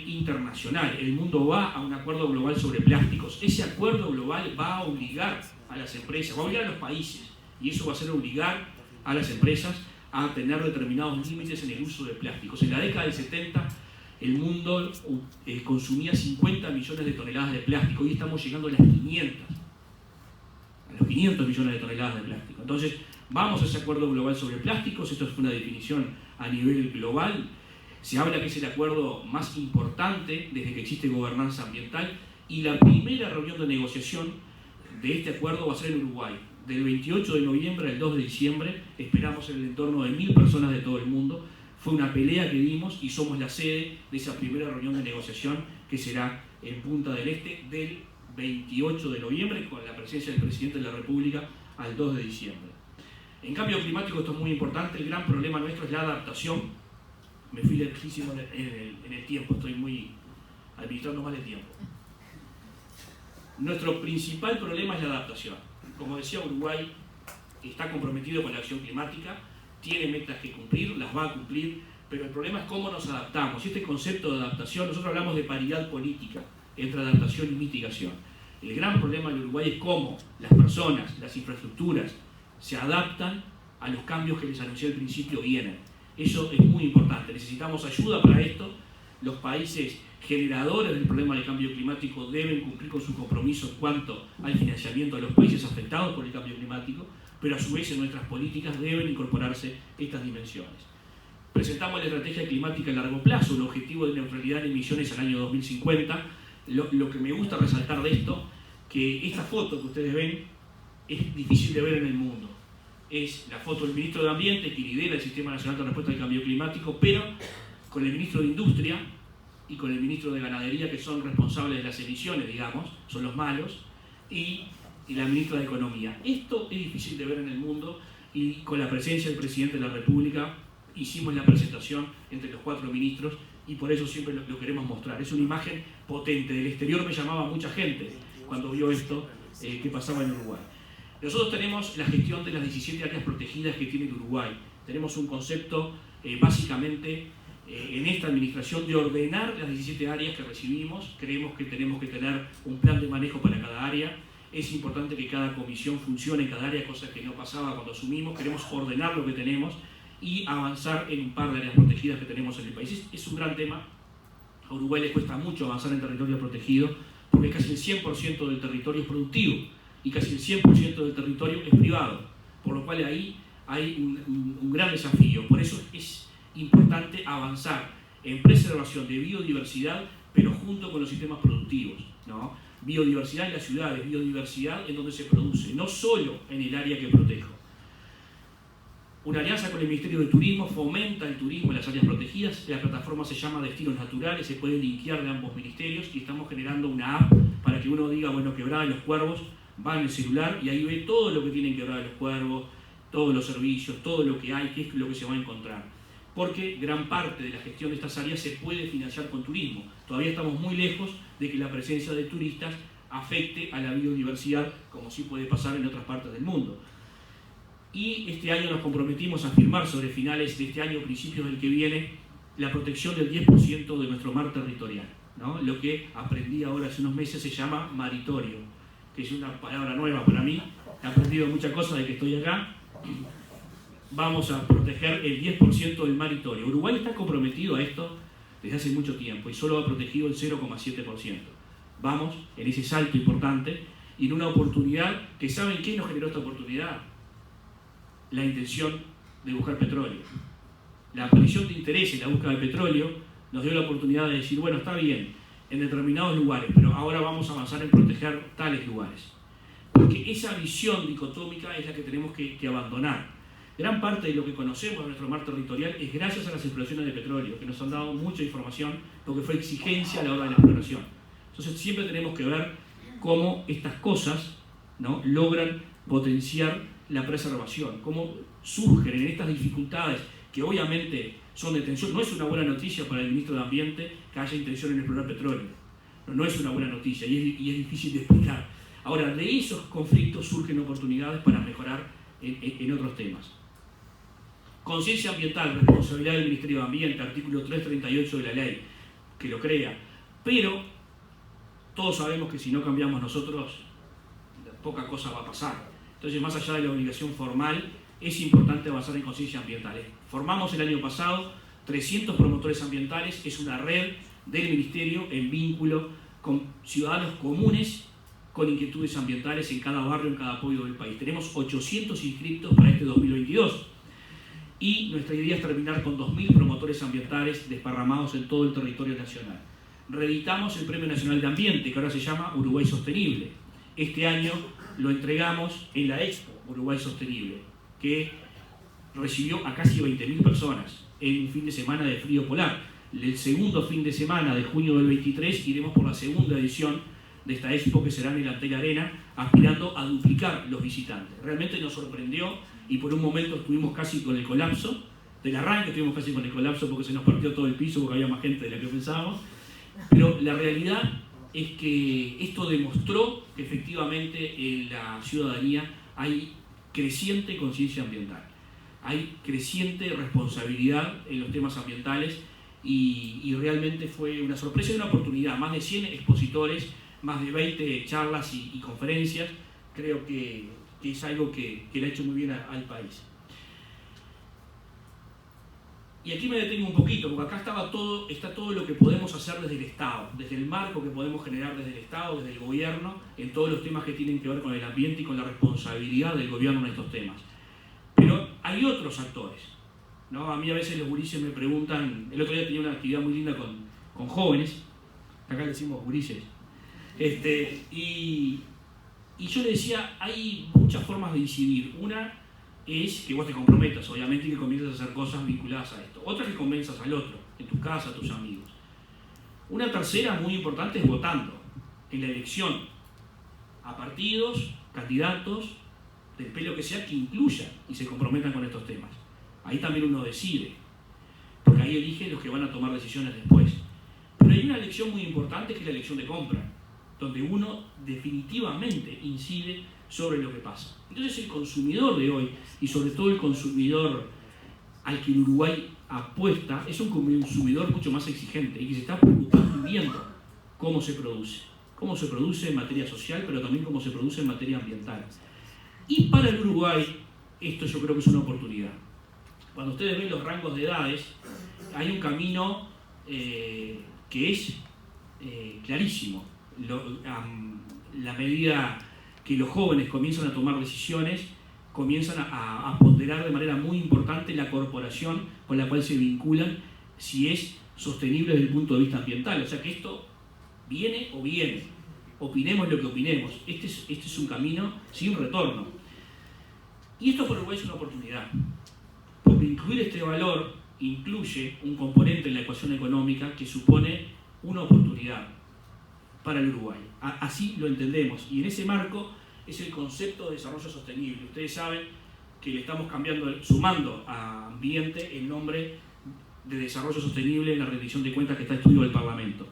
Speaker 5: internacional. El mundo va a un acuerdo global sobre plásticos. Ese acuerdo global va a obligar a las empresas, va a obligar a los países, y eso va a ser obligar a las empresas a tener determinados límites en el uso de plásticos. En la década del 70 el mundo consumía 50 millones de toneladas de plástico, hoy estamos llegando a los 500 millones de toneladas de plástico. Entonces vamos a ese acuerdo global sobre plásticos. Esto es una definición a nivel global. Se habla que es el acuerdo más importante desde que existe gobernanza ambiental, y la primera reunión de negociación de este acuerdo va a ser en Uruguay. Del 28 de noviembre al 2 de diciembre esperamos en el entorno de 1000 personas de todo el mundo. Fue una pelea que dimos y somos la sede de esa primera reunión de negociación, que será en Punta del Este del 28 de noviembre con la presencia del Presidente de la República al 2 de diciembre. En cambio climático esto es muy importante. El gran problema nuestro es la adaptación Me fui lejísimo en el tiempo, estoy muy administrando mal el tiempo. Nuestro principal problema es la adaptación. Como decía, Uruguay está comprometido con la acción climática, tiene metas que cumplir, las va a cumplir, pero el problema es cómo nos adaptamos. Y este concepto de adaptación, nosotros hablamos de paridad política entre adaptación y mitigación. El gran problema del Uruguay es cómo las personas, las infraestructuras, se adaptan a los cambios que les anuncié al principio vienen. Eso es muy importante. Necesitamos ayuda para esto. Los países generadores del problema del cambio climático deben cumplir con su compromiso en cuanto al financiamiento de los países afectados por el cambio climático, pero a su vez en nuestras políticas deben incorporarse estas dimensiones. Presentamos la estrategia climática a largo plazo, el objetivo de neutralidad de emisiones al año 2050. Lo que me gusta resaltar de esto, que esta foto que ustedes ven es difícil de ver en el mundo. Es la foto del ministro de Ambiente, que lidera el Sistema Nacional de Respuesta al Cambio Climático, pero con el ministro de Industria y con el ministro de Ganadería, que son responsables de las emisiones, digamos, son los malos, y la ministra de Economía. Esto es difícil de ver en el mundo, y con la presencia del presidente de la República hicimos la presentación entre los 4 ministros, y por eso siempre lo queremos mostrar. Es una imagen potente. Del exterior me llamaba mucha gente cuando vio esto que pasaba en Uruguay. Nosotros tenemos la gestión de las 17 áreas protegidas que tiene el Uruguay. Tenemos un concepto básicamente en esta administración de ordenar las 17 áreas que recibimos. Creemos que tenemos que tener un plan de manejo para cada área. Es importante que cada comisión funcione en cada área, cosa que no pasaba cuando asumimos. Queremos ordenar lo que tenemos y avanzar en un par de áreas protegidas que tenemos en el país. Es un gran tema. A Uruguay le cuesta mucho avanzar en territorio protegido porque casi el 100% del territorio es productivo y casi el 100% del territorio es privado, por lo cual ahí hay un gran desafío. Por eso es importante avanzar en preservación de biodiversidad, pero junto con los sistemas productivos, ¿no? Biodiversidad en las ciudades, biodiversidad en donde se produce, no solo en el área que protejo. Una alianza con el Ministerio de Turismo fomenta el turismo en las áreas protegidas. La plataforma se llama Destinos Naturales, se puede linkear de ambos ministerios y estamos generando una app para que uno diga, bueno, Quebrada de los Cuervos, va en el celular y ahí ve todo lo que tiene en Quebrada de los Cuervos, todos los servicios, todo lo que hay, qué es lo que se va a encontrar. Porque gran parte de la gestión de estas áreas se puede financiar con turismo. Todavía estamos muy lejos de que la presencia de turistas afecte a la biodiversidad, como sí puede pasar en otras partes del mundo. Y este año nos comprometimos a firmar sobre finales de este año, principios del que viene, la protección del 10% de nuestro mar territorial, ¿no? Lo que aprendí ahora hace unos meses se llama maritorio, que es una palabra nueva para mí. He aprendido muchas cosas de que estoy acá. Vamos a proteger el 10% del maritorio. Uruguay está comprometido a esto desde hace mucho tiempo y solo ha protegido el 0,7%. Vamos en ese salto importante y en una oportunidad que, ¿saben qué nos generó esta oportunidad? La intención de buscar petróleo. La aparición de interés en la búsqueda de petróleo nos dio la oportunidad de decir, bueno, está bien, en determinados lugares, pero ahora vamos a avanzar en proteger tales lugares. Porque esa visión dicotómica es la que tenemos que abandonar. Gran parte de lo que conocemos de nuestro mar territorial es gracias a las exploraciones de petróleo, que nos han dado mucha información, porque fue exigencia a la hora de la exploración. Entonces siempre tenemos que ver cómo estas cosas, ¿no?, logran potenciar la preservación, cómo surgen en estas dificultades que obviamente son de tensión. No es una buena noticia para el ministro de Ambiente que haya intención en explorar petróleo. No es una buena noticia y es difícil de explicar. Ahora, de esos conflictos surgen oportunidades para mejorar en otros temas. Conciencia ambiental, responsabilidad del Ministerio de Ambiente, artículo 338 de la ley, que lo crea. Pero todos sabemos que si no cambiamos nosotros, poca cosa va a pasar. Entonces, más allá de la obligación formal, es importante avanzar en conciencia ambiental. Formamos el año pasado 300 promotores ambientales, es una red del Ministerio en vínculo con ciudadanos comunes con inquietudes ambientales en cada barrio, en cada pueblo del país. Tenemos 800 inscritos para este 2022 y nuestra idea es terminar con 2.000 promotores ambientales desparramados en todo el territorio nacional. Reeditamos el Premio Nacional de Ambiente, que ahora se llama Uruguay Sostenible. Este año lo entregamos en la Expo Uruguay Sostenible, que recibió a casi 20.000 personas en un fin de semana de frío polar. El segundo fin de semana de junio del 23 iremos por la segunda edición de esta Expo, que será en el Antel Arena, aspirando a duplicar los visitantes. Realmente nos sorprendió y por un momento estuvimos casi con el colapso del arranque, estuvimos casi con el colapso porque se nos partió todo el piso porque había más gente de la que pensábamos, pero la realidad es que esto demostró que efectivamente en la ciudadanía hay creciente conciencia ambiental, hay creciente responsabilidad en los temas ambientales y realmente fue una sorpresa y una oportunidad. Más de 100 expositores, más de 20 charlas y conferencias, creo que es algo que le ha hecho muy bien al país. Y aquí me detengo un poquito, porque acá está todo lo que podemos hacer desde el Estado, desde el marco que podemos generar desde el Estado, desde el gobierno, en todos los temas que tienen que ver con el ambiente y con la responsabilidad del gobierno en estos temas. Pero hay otros actores, ¿no? A mí a veces los gurises me preguntan, el otro día tenía una actividad muy linda con jóvenes, acá le decimos gurises, y yo le decía, hay muchas formas de incidir. Una es que vos te comprometas, obviamente, y que comiences a hacer cosas vinculadas a esto. Otra es que convenzas al otro, en tu casa, a tus amigos. Una tercera muy importante es votando en la elección a partidos, candidatos, del pelo que sea, que incluyan y se comprometan con estos temas. Ahí también uno decide, porque ahí elige los que van a tomar decisiones después. Pero hay una elección muy importante que es la elección de compra, donde uno definitivamente incide sobre lo que pasa. Entonces el consumidor de hoy, y sobre todo el consumidor al que el Uruguay apuesta, es un consumidor mucho más exigente y que se está preocupando y viendo cómo se produce en materia social, pero también cómo se produce en materia ambiental. Y para el Uruguay, esto yo creo que es una oportunidad. Cuando ustedes ven los rangos de edades, hay un camino que es clarísimo. La medida que los jóvenes comienzan a tomar decisiones, comienzan a ponderar de manera muy importante la corporación con la cual se vinculan, si es sostenible desde el punto de vista ambiental. O sea que esto viene o viene, opinemos lo que opinemos. Este es un camino sin retorno. Y esto por Uruguay es una oportunidad, porque incluir este valor incluye un componente en la ecuación económica que supone una oportunidad para el Uruguay. Así lo entendemos, y en ese marco es el concepto de desarrollo sostenible. Ustedes saben que le estamos sumando a ambiente el nombre de desarrollo sostenible en la rendición de cuentas que está estudiado del Parlamento.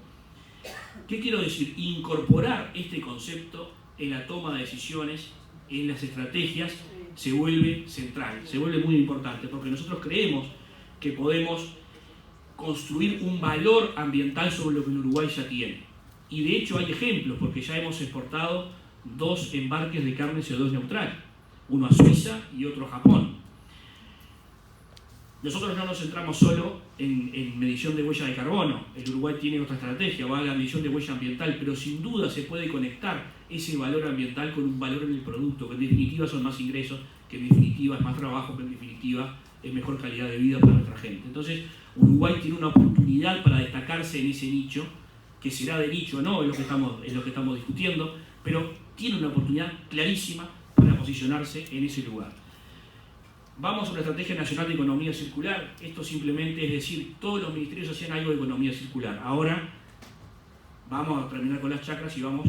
Speaker 5: ¿Qué quiero decir? Incorporar este concepto en la toma de decisiones, en las estrategias, se vuelve central, se vuelve muy importante, porque nosotros creemos que podemos construir un valor ambiental sobre lo que el Uruguay ya tiene. Y de hecho hay ejemplos, porque ya hemos exportado 2 embarques de carne CO2 neutral, uno a Suiza y otro a Japón. Nosotros no nos centramos solo en medición de huella de carbono. El Uruguay tiene otra estrategia, va a la medición de huella ambiental, pero sin duda se puede conectar ese valor ambiental con un valor en el producto, que en definitiva son más ingresos, que en definitiva es más trabajo, que en definitiva es mejor calidad de vida para nuestra gente. Entonces, Uruguay tiene una oportunidad para destacarse en ese nicho, que será de nicho o no, es lo que estamos discutiendo, pero tiene una oportunidad clarísima para posicionarse en ese lugar. Vamos a una estrategia nacional de economía circular. Esto simplemente es decir, todos los ministerios hacían algo de economía circular. Ahora vamos a terminar con las chacras y vamos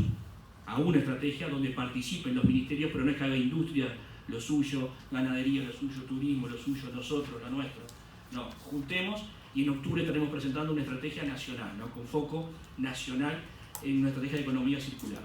Speaker 5: a una estrategia donde participen los ministerios, pero no es que haga industria lo suyo, ganadería lo suyo, turismo lo suyo, nosotros lo nuestro. No, juntemos y en octubre estaremos presentando una estrategia nacional, ¿no? Con foco nacional en una estrategia de economía circular.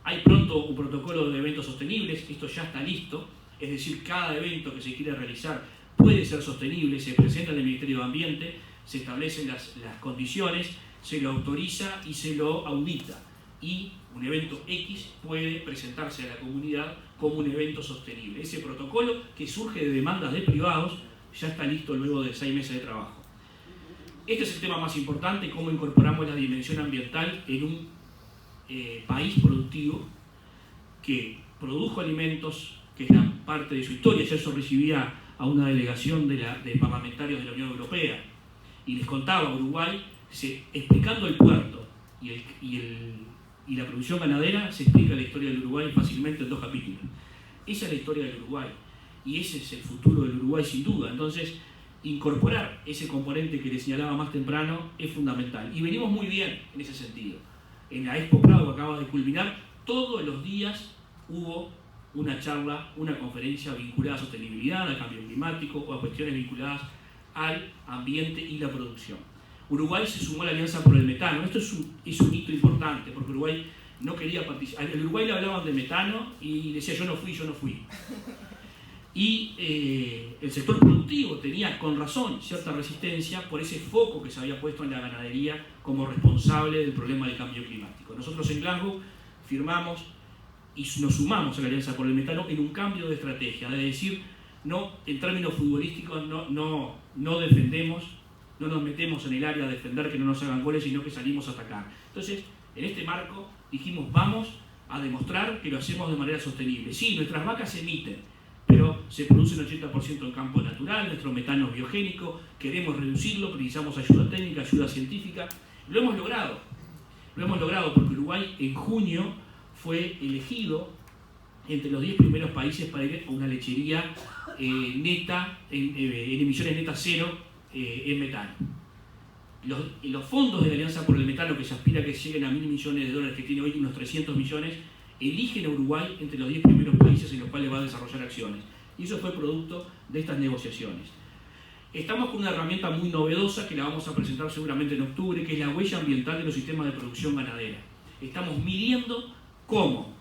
Speaker 5: Hay pronto un protocolo de eventos sostenibles, esto ya está listo, es decir, cada evento que se quiera realizar puede ser sostenible, se presenta en el Ministerio de Ambiente, se establecen las condiciones, se lo autoriza y se lo audita. Y un evento X puede presentarse a la comunidad como un evento sostenible. Ese protocolo, que surge de demandas de privados, ya está listo luego de 6 meses de trabajo. Este es el tema más importante, cómo incorporamos la dimensión ambiental en un país productivo que produjo alimentos, que es la parte de su historia. Yo eso recibía a una delegación de parlamentarios de la Unión Europea y les contaba Uruguay, explicando el puerto y la producción ganadera, se explica la historia del Uruguay fácilmente en 2 capítulos. Esa es la historia del Uruguay y ese es el futuro del Uruguay sin duda. Entonces, incorporar ese componente que les señalaba más temprano es fundamental. Y venimos muy bien en ese sentido. En la Expo Prado que acaba de culminar, todos los días hubo una charla, una conferencia vinculada a sostenibilidad, al cambio climático o a cuestiones vinculadas al ambiente y la producción. Uruguay se sumó a la Alianza por el Metano. Esto es un hito importante, porque Uruguay no quería participar. Al Uruguay le hablaban de metano y decía yo no fui. Y el sector productivo tenía con razón cierta resistencia por ese foco que se había puesto en la ganadería como responsable del problema del cambio climático. Nosotros en Glasgow firmamos y nos sumamos a la Alianza por el Metano en un cambio de estrategia, de decir, no, en términos futbolísticos no defendemos, no nos metemos en el área a defender que no nos hagan goles, sino que salimos a atacar. Entonces, en este marco dijimos, vamos a demostrar que lo hacemos de manera sostenible. Sí, nuestras vacas emiten, pero se produce un 80% en campo natural, nuestro metano es biogénico, queremos reducirlo, precisamos ayuda técnica, ayuda científica. Lo hemos logrado porque Uruguay en junio fue elegido entre los 10 primeros países para ir a una lechería neta, en emisiones netas cero en metano. Los fondos de la Alianza por el Metano, que se aspira a que lleguen a $1.000 millones, que tiene hoy unos 300 millones, eligen a Uruguay entre los 10 primeros países en los cuales va a desarrollar acciones. Y eso fue producto de estas negociaciones. Estamos con una herramienta muy novedosa que la vamos a presentar seguramente en octubre, que es la huella ambiental de los sistemas de producción ganadera. Estamos midiendo cómo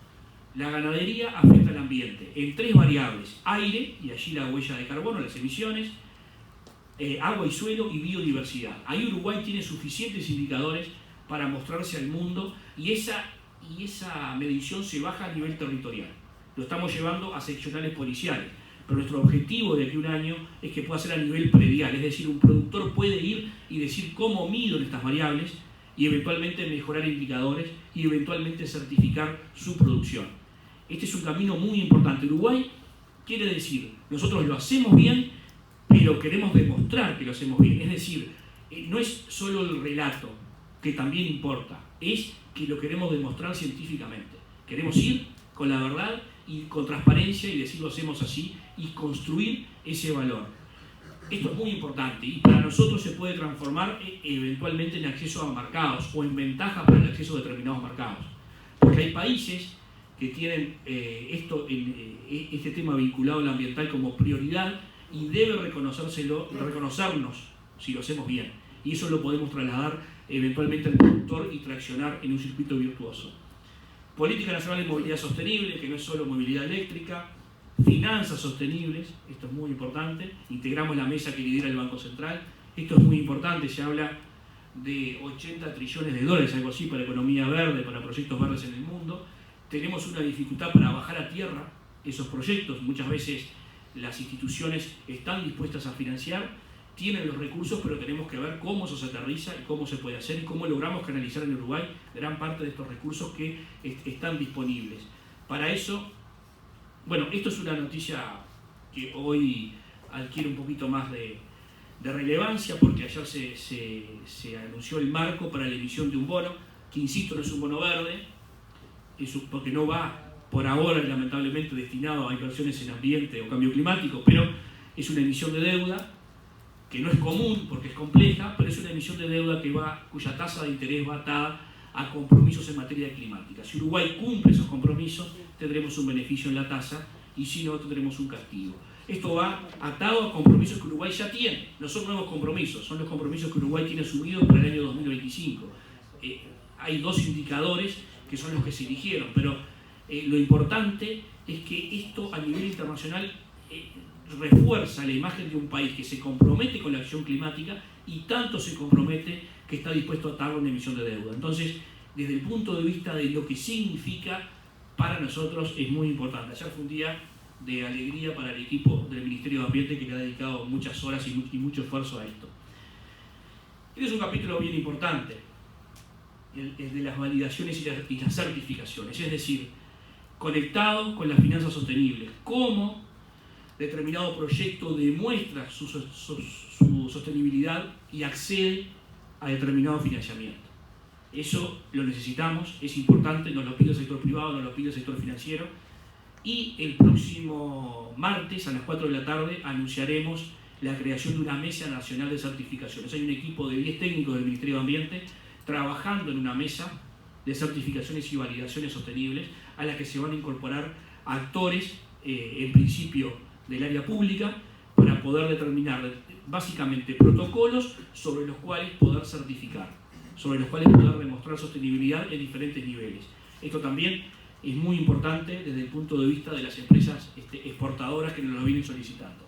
Speaker 5: la ganadería afecta al ambiente en 3 variables: aire, y allí la huella de carbono, las emisiones, agua y suelo, y biodiversidad. Ahí Uruguay tiene suficientes indicadores para mostrarse al mundo, y esa medición se baja a nivel territorial. Lo estamos llevando a seccionales policiales, pero nuestro objetivo de aquí a un año es que pueda ser a nivel predial, es decir, un productor puede ir y decir cómo mido estas variables y eventualmente mejorar indicadores y eventualmente certificar su producción. Este es un camino muy importante. Uruguay quiere decir, nosotros lo hacemos bien, pero queremos demostrar que lo hacemos bien. Es decir, no es solo el relato, que también importa, es que lo queremos demostrar científicamente. Queremos ir con la verdad y con transparencia y decir lo hacemos así y construir ese valor. Esto es muy importante y para nosotros se puede transformar eventualmente en acceso a mercados o en ventaja para el acceso a determinados mercados. Porque hay países que tienen este tema vinculado al ambiental como prioridad y debe reconocernos si lo hacemos bien. Y eso lo podemos trasladar eventualmente al productor y traccionar en un circuito virtuoso. Política Nacional de Movilidad Sostenible, que no es solo movilidad eléctrica. Finanzas sostenibles, esto es muy importante. Integramos la mesa que lidera el Banco Central. Esto es muy importante, se habla de 80 trillones de dólares, algo así, para economía verde, para proyectos verdes en el mundo. Tenemos una dificultad para bajar a tierra esos proyectos. Muchas veces las instituciones están dispuestas a financiar, tienen los recursos, pero tenemos que ver cómo eso se aterriza y cómo se puede hacer y cómo logramos canalizar en Uruguay gran parte de estos recursos que están disponibles. Para eso, bueno, esto es una noticia que hoy adquiere un poquito más de relevancia porque ayer se anunció el marco para la emisión de un bono, que insisto, no es un bono verde, porque no va por ahora lamentablemente destinado a inversiones en ambiente o cambio climático, pero es una emisión de deuda que no es común porque es compleja, pero es una emisión de deuda cuya tasa de interés va atada a compromisos en materia climática. Si Uruguay cumple esos compromisos, tendremos un beneficio en la tasa y si no, tendremos un castigo. Esto va atado a compromisos que Uruguay ya tiene, no son nuevos compromisos, son los compromisos que Uruguay tiene asumidos para el año 2025. Hay 2 indicadores que son los que se eligieron, pero lo importante es que esto a nivel internacional refuerza la imagen de un país que se compromete con la acción climática y tanto se compromete que está dispuesto a atarlo a una emisión de deuda. Entonces, desde el punto de vista de lo que significa para nosotros es muy importante. Ayer fue un día de alegría para el equipo del Ministerio de Ambiente que le ha dedicado muchas horas y mucho esfuerzo a esto. Este es un capítulo bien importante, el de las validaciones y las certificaciones, es decir, conectado con las finanzas sostenibles. ¿Cómo determinado proyecto demuestra su sostenibilidad y accede a determinado financiamiento? Eso lo necesitamos, es importante, nos lo pide el sector privado, nos lo pide el sector financiero. Y el próximo martes a las 4 de la tarde anunciaremos la creación de una mesa nacional de certificaciones. Hay un equipo de 10 técnicos del Ministerio de Ambiente trabajando en una mesa de certificaciones y validaciones sostenibles a la que se van a incorporar actores, en principio del área pública, para poder determinar básicamente protocolos sobre los cuales poder certificar, sobre los cuales poder demostrar sostenibilidad en diferentes niveles. Esto también es muy importante desde el punto de vista de las empresas exportadoras que nos lo vienen solicitando.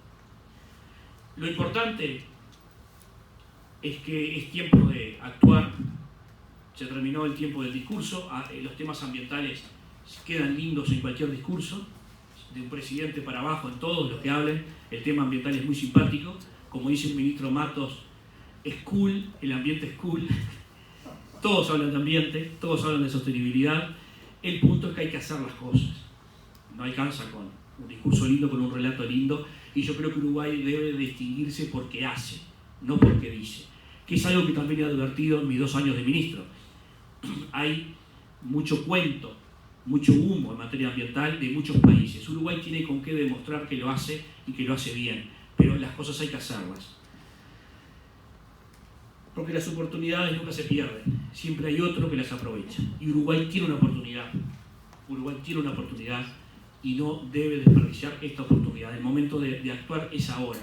Speaker 5: Lo importante es que es tiempo de actuar. Se terminó el tiempo del discurso. Los temas ambientales quedan lindos en cualquier discurso, de un presidente para abajo, en todos los que hablen. El tema ambiental es muy simpático. Como dice el ministro Matos, es cool, el ambiente es cool. Todos hablan de ambiente, todos hablan de sostenibilidad. El punto es que hay que hacer las cosas. No alcanza con un discurso lindo, con un relato lindo. Y yo creo que Uruguay debe distinguirse porque hace, no porque dice. Que es algo que también he advertido en mis 2 años de ministro. Hay mucho cuento, mucho humo en materia ambiental de muchos países. Uruguay tiene con qué demostrar que lo hace y que lo hace bien, pero las cosas hay que hacerlas. Porque las oportunidades nunca se pierden, siempre hay otro que las aprovecha. Y Uruguay tiene una oportunidad, y no debe desperdiciar esta oportunidad. El momento de actuar es ahora,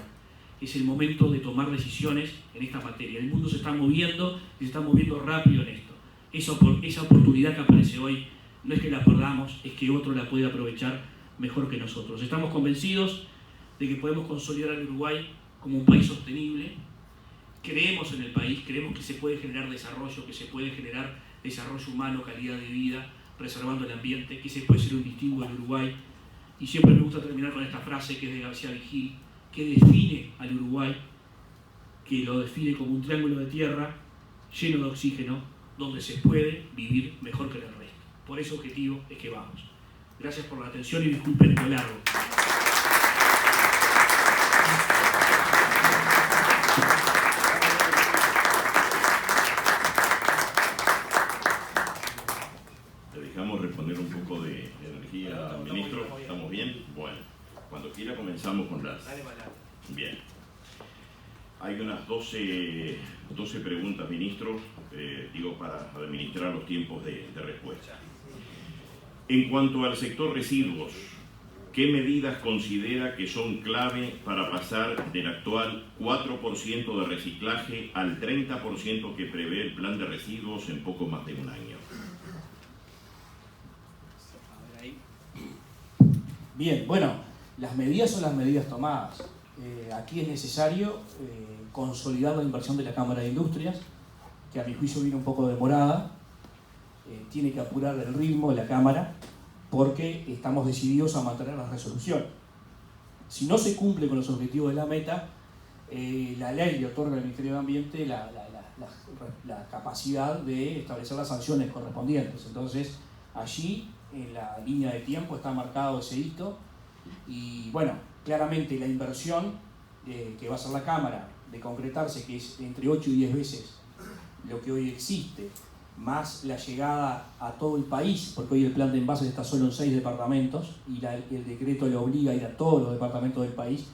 Speaker 5: es el momento de tomar decisiones en esta materia. El mundo se está moviendo y se está moviendo rápido en esto. Esa oportunidad que aparece hoy no es que la perdamos, es que otro la puede aprovechar mejor que nosotros. Estamos convencidos de que podemos consolidar al Uruguay como un país sostenible. Creemos en el país, creemos que se puede generar desarrollo, que se puede generar desarrollo humano, calidad de vida, preservando el ambiente, que se puede ser un distingo del Uruguay. Y siempre me gusta terminar con esta frase que es de García Vigil, que define al Uruguay, que lo define como un triángulo de tierra lleno de oxígeno, donde se puede vivir mejor que en el resto. Por ese objetivo es que vamos. Gracias por la atención y disculpen lo largo.
Speaker 1: Le dejamos responder un poco de energía, ministro. ¿Estamos bien? Bueno, cuando quiera comenzamos con las... Bien. Hay unas 12 preguntas, ministro, para administrar los tiempos de respuesta. En cuanto al sector residuos, ¿qué medidas considera que son clave para pasar del actual 4% de reciclaje al 30% que prevé el plan de residuos en poco más de un año?
Speaker 5: Bien, bueno, las medidas son las medidas tomadas. Aquí es necesario consolidar la inversión de la Cámara de Industrias, que a mi juicio viene un poco demorada. Tiene que apurar el ritmo de la Cámara porque estamos decididos a mantener la resolución. Si no se cumple con los objetivos de la meta, la ley le otorga al Ministerio de Ambiente la capacidad de establecer las sanciones correspondientes. Entonces, allí, en la línea de tiempo, está marcado ese hito. Y bueno, claramente la inversión que va a hacer la Cámara de concretarse, que es entre 8 y 10 veces lo que hoy existe, más la llegada a todo el país, porque hoy el plan de envases está solo en 6 departamentos y el decreto le obliga a ir a todos los departamentos del país,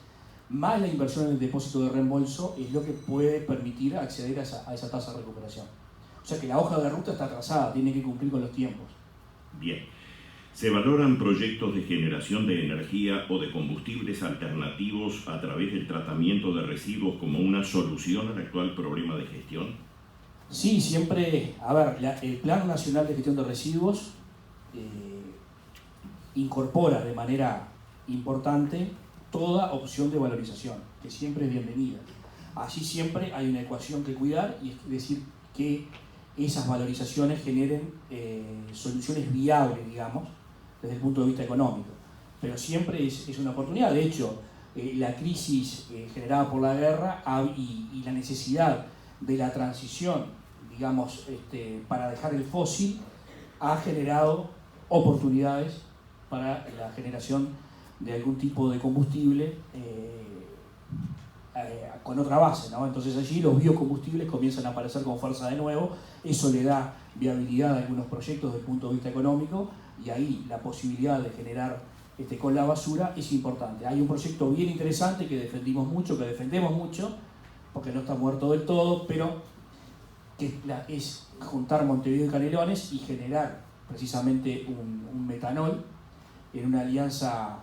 Speaker 5: más la inversión en el depósito de reembolso es lo que puede permitir acceder a esa tasa de recuperación. O sea que la hoja de ruta está trazada, tiene que cumplir con los tiempos.
Speaker 1: Bien. ¿Se valoran proyectos de generación de energía o de combustibles alternativos a través del tratamiento de residuos como una solución al actual problema de gestión?
Speaker 5: Sí, siempre. A ver, el Plan Nacional de Gestión de Residuos incorpora de manera importante toda opción de valorización, que siempre es bienvenida. Allí siempre hay una ecuación que cuidar, y es decir, que esas valorizaciones generen soluciones viables, digamos, desde el punto de vista económico. Pero siempre es una oportunidad. De hecho, la crisis generada por la guerra y la necesidad de la transición, digamos, para dejar el fósil, ha generado oportunidades para la generación de algún tipo de combustible con otra base, ¿no? Entonces allí los biocombustibles comienzan a aparecer con fuerza de nuevo. Eso le da viabilidad a algunos proyectos desde el punto de vista económico, y ahí la posibilidad de generar con la basura es importante. Hay un proyecto bien interesante que defendemos mucho, porque no está muerto del todo, pero que es juntar Montevideo y Canelones y generar precisamente un metanol en una alianza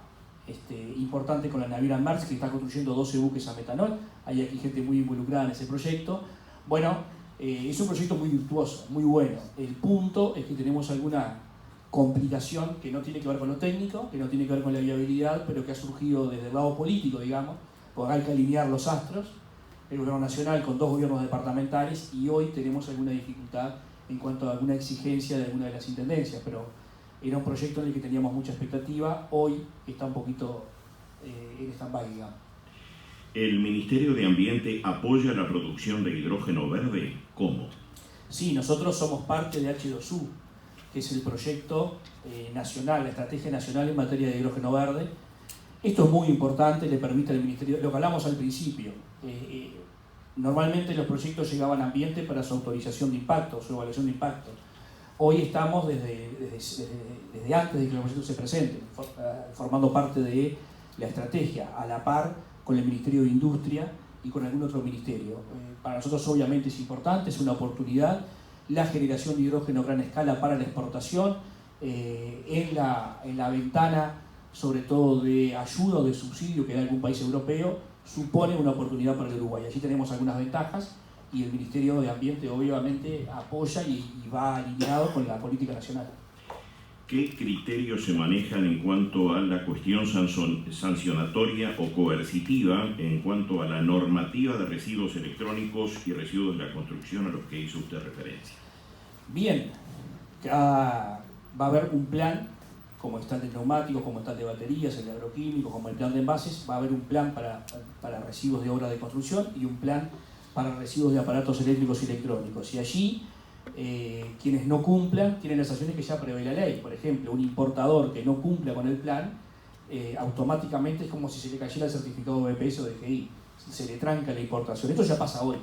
Speaker 5: importante con la naviera Maersk, que está construyendo 12 buques a metanol. Hay aquí gente muy involucrada en ese proyecto. Bueno, es un proyecto muy virtuoso, muy bueno. El punto es que tenemos alguna complicación que no tiene que ver con lo técnico, que no tiene que ver con la viabilidad, pero que ha surgido desde el lado político, digamos, porque hay que alinear los astros, el gobierno nacional con 2 gobiernos departamentales, y hoy tenemos alguna dificultad en cuanto a alguna exigencia de alguna de las intendencias, pero era un proyecto en el que teníamos mucha expectativa. Hoy está un poquito en stand-by, digamos.
Speaker 1: ¿El Ministerio de Ambiente apoya la producción de hidrógeno verde? ¿Cómo?
Speaker 5: Sí, nosotros somos parte de H2U, que es el proyecto nacional, la estrategia nacional en materia de hidrógeno verde. Esto es muy importante, le permite al Ministerio, lo que hablamos al principio, normalmente los proyectos llegaban a ambiente para su autorización de impacto, su evaluación de impacto. Hoy estamos desde antes de que los proyectos se presenten, formando parte de la estrategia, a la par con el Ministerio de Industria y con algún otro ministerio. Para nosotros obviamente es importante, es una oportunidad, la generación de hidrógeno a gran escala para la exportación, en la ventana sobre todo de ayuda o de subsidio que da algún país europeo, supone una oportunidad para el Uruguay. Allí tenemos algunas ventajas y el Ministerio de Ambiente obviamente apoya y va alineado con la política nacional.
Speaker 1: ¿Qué criterios se manejan en cuanto a la cuestión sancionatoria o coercitiva en cuanto a la normativa de residuos electrónicos y residuos de la construcción a los que hizo usted referencia?
Speaker 5: Bien, va a haber un plan, como está el de neumáticos, como está el de baterías, el de agroquímicos, como el plan de envases. Va a haber un plan para residuos de obra de construcción y un plan para residuos de aparatos eléctricos y electrónicos. Y allí, quienes no cumplan tienen las sanciones que ya prevé la ley. Por ejemplo, un importador que no cumpla con el plan, automáticamente es como si se le cayera el certificado de BPS o de GI. Se le tranca la importación. Esto ya pasa hoy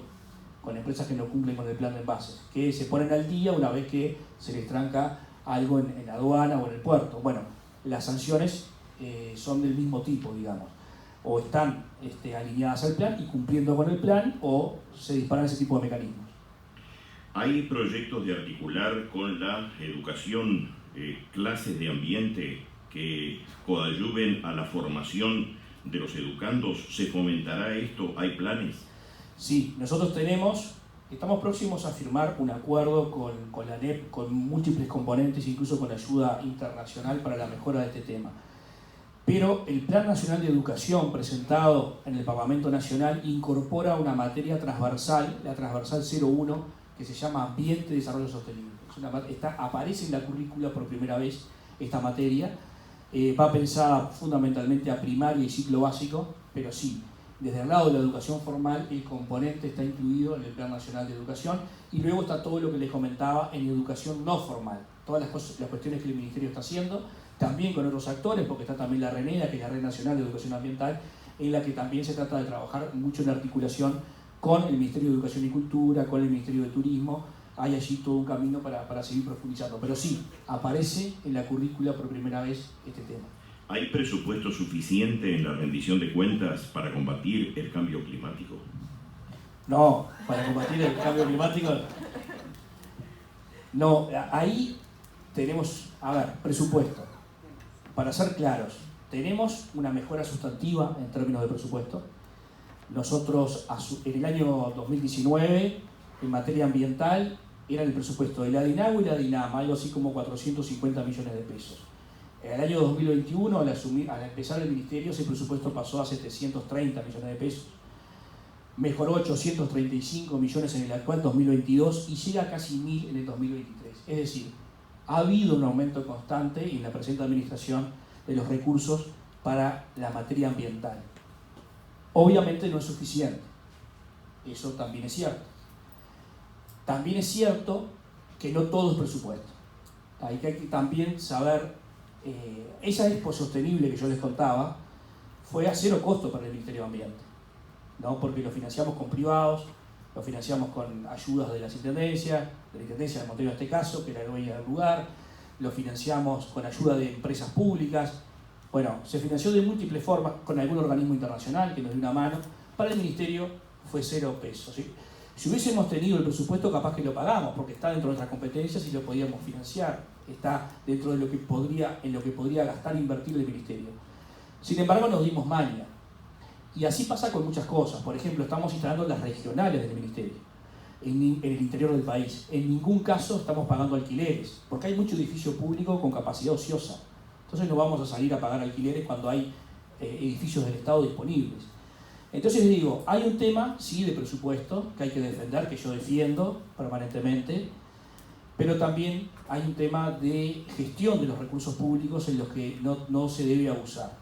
Speaker 5: con empresas que no cumplen con el plan de envases, que se ponen al día una vez que se les tranca algo en la aduana o en el puerto. Bueno, las sanciones son del mismo tipo, digamos. O están alineadas al plan y cumpliendo con el plan, o se disparan ese tipo de mecanismos.
Speaker 1: ¿Hay proyectos de articular con la educación clases de ambiente que coadyuven a la formación de los educandos? ¿Se fomentará esto? ¿Hay planes?
Speaker 5: Sí, nosotros estamos próximos a firmar un acuerdo con la ANEP, con múltiples componentes, incluso con ayuda internacional para la mejora de este tema. Pero el Plan Nacional de Educación presentado en el Parlamento Nacional incorpora una materia transversal, la transversal 01, que se llama Ambiente y Desarrollo Sostenible. Aparece en la currícula por primera vez esta materia. Va pensada fundamentalmente a primaria y ciclo básico, pero sí, desde el lado de la educación formal, el componente está incluido en el Plan Nacional de Educación, y luego está todo lo que les comentaba en educación no formal, todas las cuestiones que el Ministerio está haciendo, también con otros actores, porque está también la RENEDA, que es la Red Nacional de Educación Ambiental, en la que también se trata de trabajar mucho en articulación con el Ministerio de Educación y Cultura, con el Ministerio de Turismo. Hay allí todo un camino para seguir profundizando, pero sí, aparece en la currícula por primera vez este tema.
Speaker 1: ¿Hay presupuesto suficiente en la rendición de cuentas para combatir el cambio climático?
Speaker 5: No, para combatir el cambio climático. No, ahí tenemos, presupuesto. Para ser claros, tenemos una mejora sustantiva en términos de presupuesto. Nosotros, en el año 2019, en materia ambiental, era el presupuesto de la DINAGUA y la DINAMA, algo así como 450 millones de pesos. En el año 2021, al empezar el ministerio, ese presupuesto pasó a 730 millones de pesos. Mejoró 835 millones en el actual 2022 y llega a casi 1.000 en el 2023. Es decir, ha habido un aumento constante en la presente administración de los recursos para la materia ambiental. Obviamente no es suficiente, eso también es cierto. También es cierto que no todo es presupuesto. Hay que también saber, esa Expo Sostenible que yo les contaba fue a cero costo para el Ministerio de Ambiente, ¿no? Porque lo financiamos con privados, lo financiamos con ayudas de las intendencias, de la Intendencia de Montevideo en este caso, que era dueña del lugar, lo financiamos con ayuda de empresas públicas. Bueno, se financió de múltiples formas, con algún organismo internacional que nos dio una mano. Para el Ministerio fue 0 pesos, ¿sí? Si hubiésemos tenido el presupuesto, capaz que lo pagamos, porque está dentro de nuestras competencias y lo podíamos financiar. Está dentro de en lo que podría gastar e invertir el Ministerio. Sin embargo, nos dimos maña. Y así pasa con muchas cosas. Por ejemplo, estamos instalando las regionales del Ministerio en el interior del país. En ningún caso estamos pagando alquileres, porque hay mucho edificio público con capacidad ociosa. Entonces no vamos a salir a pagar alquileres cuando hay edificios del Estado disponibles. Entonces digo, hay un tema, sí, de presupuesto, que hay que defender, que yo defiendo permanentemente, pero también hay un tema de gestión de los recursos públicos en los que no se debe abusar.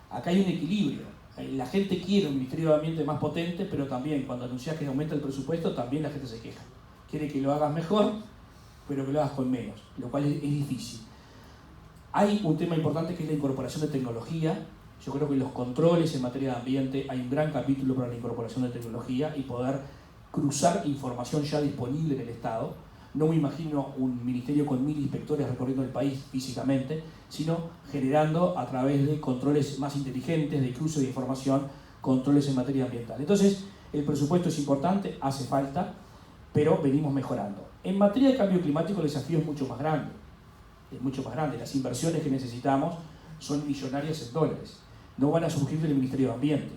Speaker 5: Acá hay un equilibrio. La gente quiere un Ministerio de Ambiente más potente, pero también cuando anuncias que aumenta el presupuesto, también la gente se queja. Quiere que lo hagas mejor, pero que lo hagas con menos, lo cual es difícil. Hay un tema importante que es la incorporación de tecnología. Yo creo que en los controles en materia de ambiente hay un gran capítulo para la incorporación de tecnología y poder cruzar información ya disponible en el Estado. No me imagino un ministerio con 1000 inspectores recorriendo el país físicamente, sino generando a través de controles más inteligentes, de cruce de información, controles en materia ambiental. Entonces, el presupuesto es importante, hace falta, pero venimos mejorando. En materia de cambio climático el desafío es mucho más grande. Es mucho más grande. Las inversiones que necesitamos son millonarias en dólares. No van a surgir del Ministerio de Ambiente.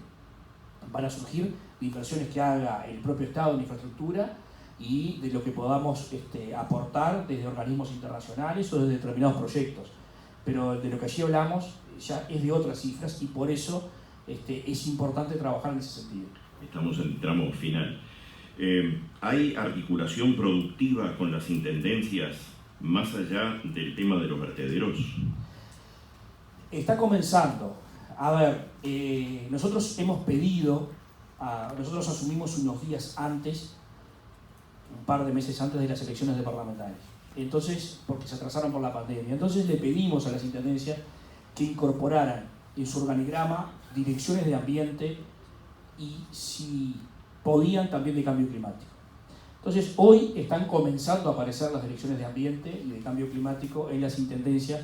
Speaker 5: Van a surgir de inversiones que haga el propio Estado en infraestructura y de lo que podamos aportar desde organismos internacionales o desde determinados proyectos. Pero de lo que allí hablamos ya es de otras cifras y por eso es importante trabajar en ese sentido.
Speaker 1: Estamos en tramo final. ¿Hay articulación productiva con las intendencias más allá del tema de los vertederos?
Speaker 5: Está comenzando. A ver, nosotros hemos pedido, nosotros asumimos unos días antes, un par de meses antes de las elecciones departamentales. Entonces, porque se atrasaron por la pandemia. Entonces le pedimos a las intendencias que incorporaran en su organigrama direcciones de ambiente y, si podían, también de cambio climático. Entonces, hoy están comenzando a aparecer las direcciones de ambiente y de cambio climático en las intendencias.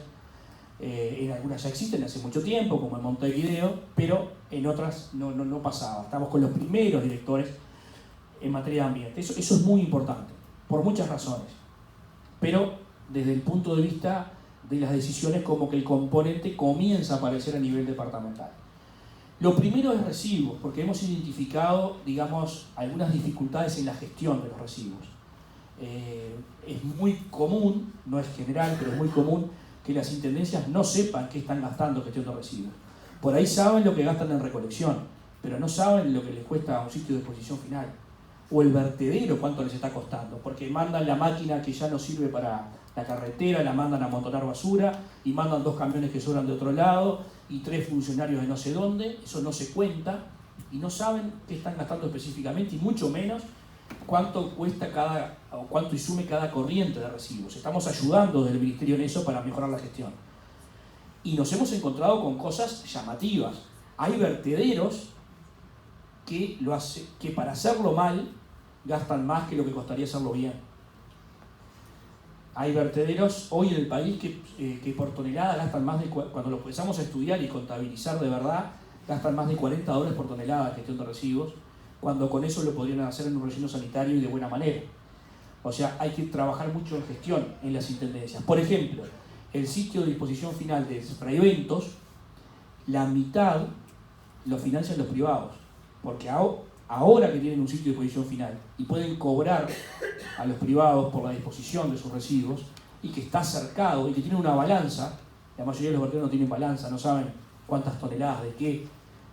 Speaker 5: En algunas ya existen hace mucho tiempo, como en Montevideo, pero en otras no pasaba. Estamos con los primeros directores en materia de ambiente. Eso es muy importante, por muchas razones. Pero desde el punto de vista de las decisiones, como que el componente comienza a aparecer a nivel departamental. Lo primero es residuos, porque hemos identificado, digamos, algunas dificultades en la gestión de los residuos. Es muy común, no es general, pero es muy común que las intendencias no sepan qué están gastando en gestión de residuos. Por ahí saben lo que gastan en recolección, pero no saben lo que les cuesta a un sitio de disposición final. O el vertedero, cuánto les está costando, porque mandan la máquina que ya no sirve para la carretera, la mandan a amontonar basura, y mandan 2 camiones que sobran de otro lado, y 3 funcionarios de no sé dónde. Eso no se cuenta, y no saben qué están gastando específicamente, y mucho menos cuánto cuesta o cuánto insume cada corriente de residuos. Estamos ayudando desde el Ministerio en eso para mejorar la gestión. Y nos hemos encontrado con cosas llamativas. Hay vertederos que para hacerlo mal gastan más que lo que costaría hacerlo bien. Hay vertederos hoy en el país que por tonelada gastan más de, cuando lo empezamos a estudiar y contabilizar de verdad, gastan más de $40 por tonelada de gestión de residuos, cuando con eso lo podrían hacer en un relleno sanitario y de buena manera. O sea, hay que trabajar mucho en gestión en las intendencias. Por ejemplo, el sitio de disposición final de Fraiventos, la mitad lo financian los privados, porque ahora que tienen un sitio de disposición final y pueden cobrar a los privados por la disposición de sus residuos, y que está cercado y que tiene una balanza, la mayoría de los vertederos no tienen balanza, no saben cuántas toneladas de qué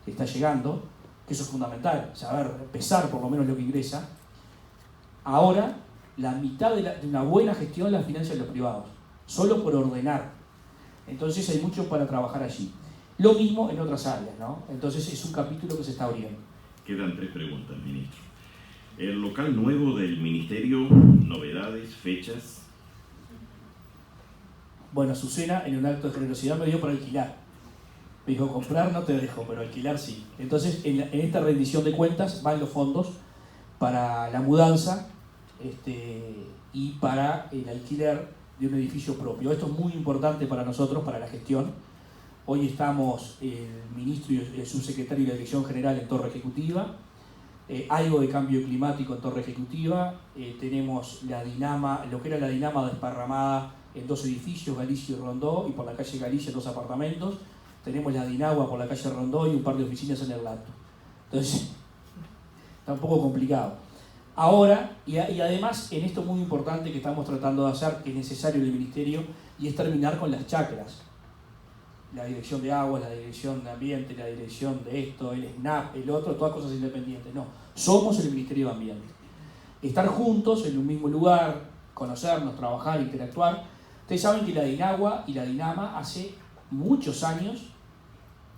Speaker 5: está llegando, que eso es fundamental, saber pesar por lo menos lo que ingresa. Ahora, la mitad de una buena gestión la financian los privados, solo por ordenar. Entonces hay mucho para trabajar allí. Lo mismo en otras áreas, ¿no? Entonces es un capítulo que se está abriendo.
Speaker 1: Quedan 3 preguntas, ministro. El local nuevo del ministerio, novedades, fechas.
Speaker 5: Bueno, Azucena, en un acto de generosidad, me dio para alquilar. Me dijo, comprar no te dejo, pero alquilar sí. Entonces, en esta rendición de cuentas van los fondos para la mudanza y para el alquiler de un edificio propio. Esto es muy importante para nosotros, para la gestión. Hoy estamos el ministro y el subsecretario de la Dirección General en Torre Ejecutiva. Algo de cambio climático en Torre Ejecutiva. Tenemos lo que era la dinama desparramada en 2 edificios, Galicia y Rondó, y por la calle Galicia 2 apartamentos. tenemos la Dinagua por la calle Rondó y un par de oficinas en el Lato. Entonces, está un poco complicado. Ahora, y además en esto muy importante que estamos tratando de hacer, que es necesario el Ministerio, y es terminar con las chacras. La Dirección de Agua, la Dirección de Ambiente, la Dirección de esto, el SNAP, el otro, todas cosas independientes. No, somos el Ministerio de Ambiente. Estar juntos en un mismo lugar, conocernos, trabajar, interactuar. Ustedes saben que la Dinagua y la Dinama hace muchos años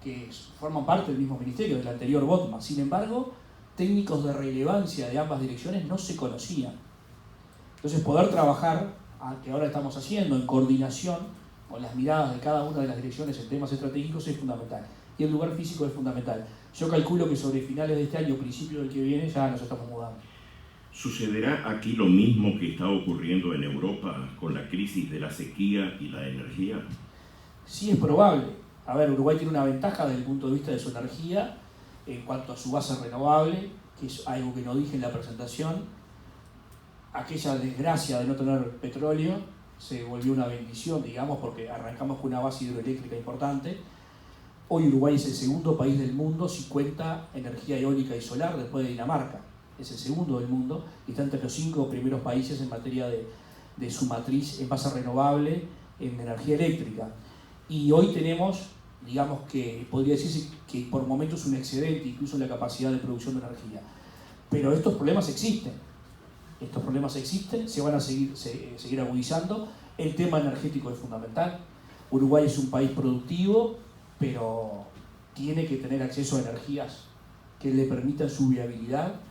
Speaker 5: que forman parte del mismo ministerio, del anterior BOTMA. Sin embargo, técnicos de relevancia de ambas direcciones no se conocían. Entonces, poder trabajar, que ahora estamos haciendo, en coordinación con las miradas de cada una de las direcciones en temas estratégicos es fundamental. Y el lugar físico es fundamental. Yo calculo que sobre finales de este año, principios del que viene, ya nos estamos mudando.
Speaker 1: ¿Sucederá aquí lo mismo que está ocurriendo en Europa con la crisis de la sequía y la energía?
Speaker 5: Sí, es probable. A ver, Uruguay tiene una ventaja desde el punto de vista de su energía en cuanto a su base renovable, que es algo que no dije en la presentación. Aquella desgracia de no tener petróleo se volvió una bendición, digamos, porque arrancamos con una base hidroeléctrica importante. Hoy Uruguay es el segundo país del mundo si cuenta energía eólica y solar después de Dinamarca. Es el segundo del mundo y está entre los 5 primeros países en materia de su matriz en base renovable en energía eléctrica. Y hoy tenemos, digamos que podría decirse que por momentos un excedente incluso en la capacidad de producción de energía. Pero estos problemas existen. Estos problemas existen, se van a seguir agudizando. El tema energético es fundamental. Uruguay es un país productivo, pero tiene que tener acceso a energías que le permitan su viabilidad.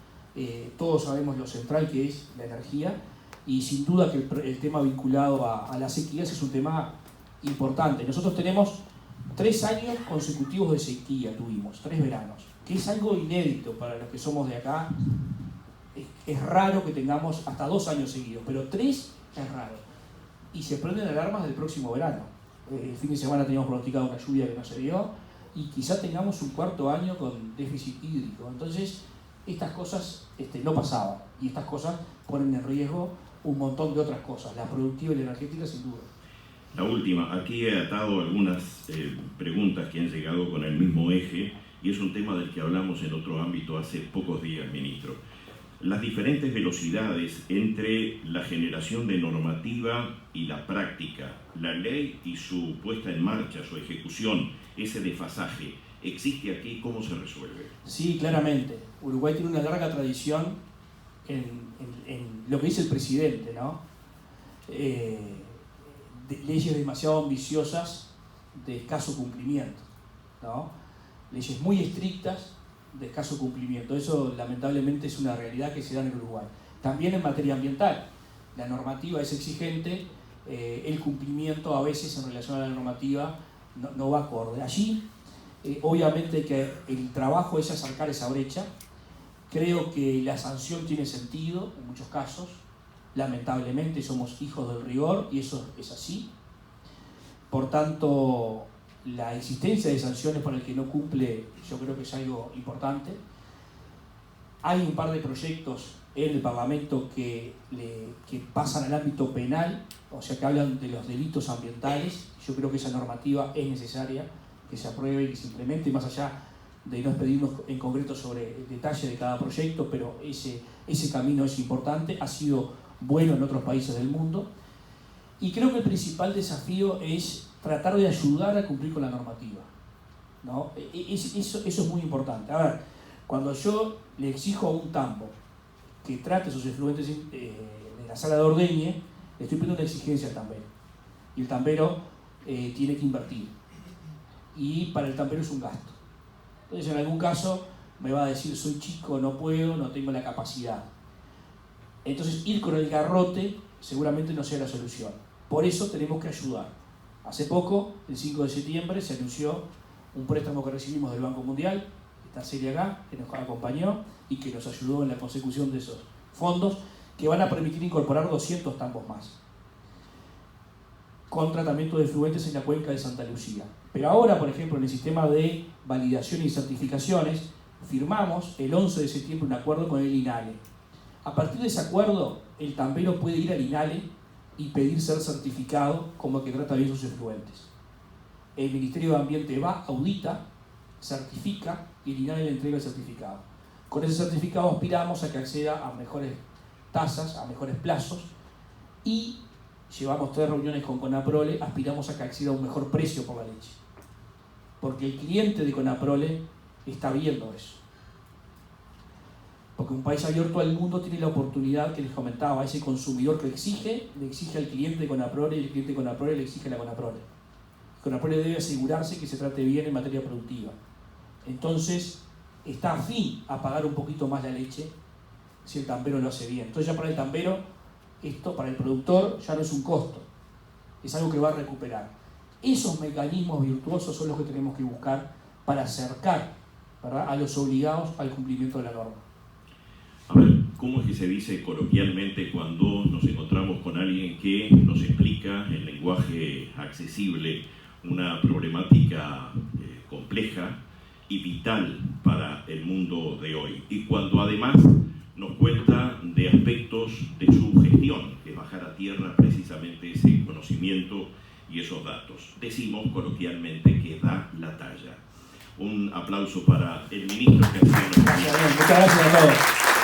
Speaker 5: Todos sabemos lo central que es la energía y sin duda que el tema vinculado a las sequías es un tema importante. Nosotros tenemos 3 años consecutivos de sequía, tuvimos 3 veranos, que es algo inédito para los que somos de acá. Es raro que tengamos hasta 2 años seguidos, pero 3 es raro. Y se prenden alarmas del próximo verano. El fin de semana teníamos pronosticado una lluvia que no se dio y quizá tengamos un 4.º año con déficit hídrico. Entonces, estas cosas no pasaban y estas cosas ponen en riesgo un montón de otras cosas, la productiva y la energética sin duda.
Speaker 1: La última, aquí he atado algunas preguntas que han llegado con el mismo eje y es un tema del que hablamos en otro ámbito hace pocos días, ministro. Las diferentes velocidades entre la generación de normativa y la práctica, la ley y su puesta en marcha, su ejecución, ese desfasaje, ¿existe aquí? ¿Cómo se resuelve?
Speaker 5: Sí, claramente. Uruguay tiene una larga tradición en lo que dice el presidente, ¿no? De leyes demasiado ambiciosas de escaso cumplimiento, ¿no? Leyes muy estrictas de escaso cumplimiento. Eso lamentablemente es una realidad que se da en Uruguay. También en materia ambiental. La normativa es exigente, el cumplimiento a veces en relación a la normativa no va acorde. Allí, obviamente que el trabajo es acercar esa brecha. Creo que la sanción tiene sentido en muchos casos. Lamentablemente somos hijos del rigor y eso es así. Por tanto, la existencia de sanciones para el que no cumple yo creo que es algo importante. Hay un par de proyectos en el Parlamento que pasan al ámbito penal, o sea que hablan de los delitos ambientales. Yo creo que esa normativa es necesaria que se apruebe y que se implemente, más allá de no expedirnos en concreto sobre el detalle de cada proyecto, pero ese camino es importante, ha sido bueno en otros países del mundo. Y creo que el principal desafío es tratar de ayudar a cumplir con la normativa, ¿no? Eso es muy importante. A ver, cuando yo le exijo a un tambo que trate sus efluentes de la sala de ordeñe, le estoy pidiendo una exigencia al tambero. Y el tambero tiene que invertir. Y para el tambero es un gasto. Entonces, en algún caso, me va a decir, soy chico, no puedo, no tengo la capacidad. Entonces, ir con el garrote seguramente no sea la solución. Por eso tenemos que ayudar. Hace poco, el 5 de septiembre, se anunció un préstamo que recibimos del Banco Mundial, está Celia acá, que nos acompañó y que nos ayudó en la consecución de esos fondos, que van a permitir incorporar 200 tambos más, con tratamiento de efluentes en la cuenca de Santa Lucía. Pero ahora, por ejemplo, en el sistema de validación y certificaciones, firmamos el 11 de septiembre un acuerdo con el INALE. A partir de ese acuerdo, el tambero puede ir al INALE y pedir ser certificado como que trata bien sus efluentes. el Ministerio de Ambiente va, audita, certifica y el INADI le entrega el certificado. Con ese certificado aspiramos a que acceda a mejores tasas, a mejores plazos, y llevamos 3 reuniones con Conaprole, aspiramos a que acceda a un mejor precio por la leche. Porque el cliente de Conaprole está viendo eso. Porque un país abierto al mundo tiene la oportunidad que les comentaba, ese consumidor que le exige al cliente de Conaprole y el cliente de Conaprole le exige a la Conaprole. Conaprole debe asegurarse que se trate bien en materia productiva. Entonces, está afín a pagar un poquito más la leche si el tambero lo hace bien. Entonces ya para el tambero, esto para el productor ya no es un costo, es algo que va a recuperar. Esos mecanismos virtuosos son los que tenemos que buscar para acercar, ¿verdad?, a los obligados al cumplimiento de la norma.
Speaker 1: A ver, ¿cómo es que se dice coloquialmente cuando nos encontramos con alguien que nos explica en lenguaje accesible una problemática compleja y vital para el mundo de hoy? Y cuando además nos cuenta de aspectos de su gestión, que es bajar a tierra precisamente ese conocimiento y esos datos. Decimos coloquialmente que da la talla. Un aplauso para el ministro que ha sido...
Speaker 5: Muchas gracias a todos.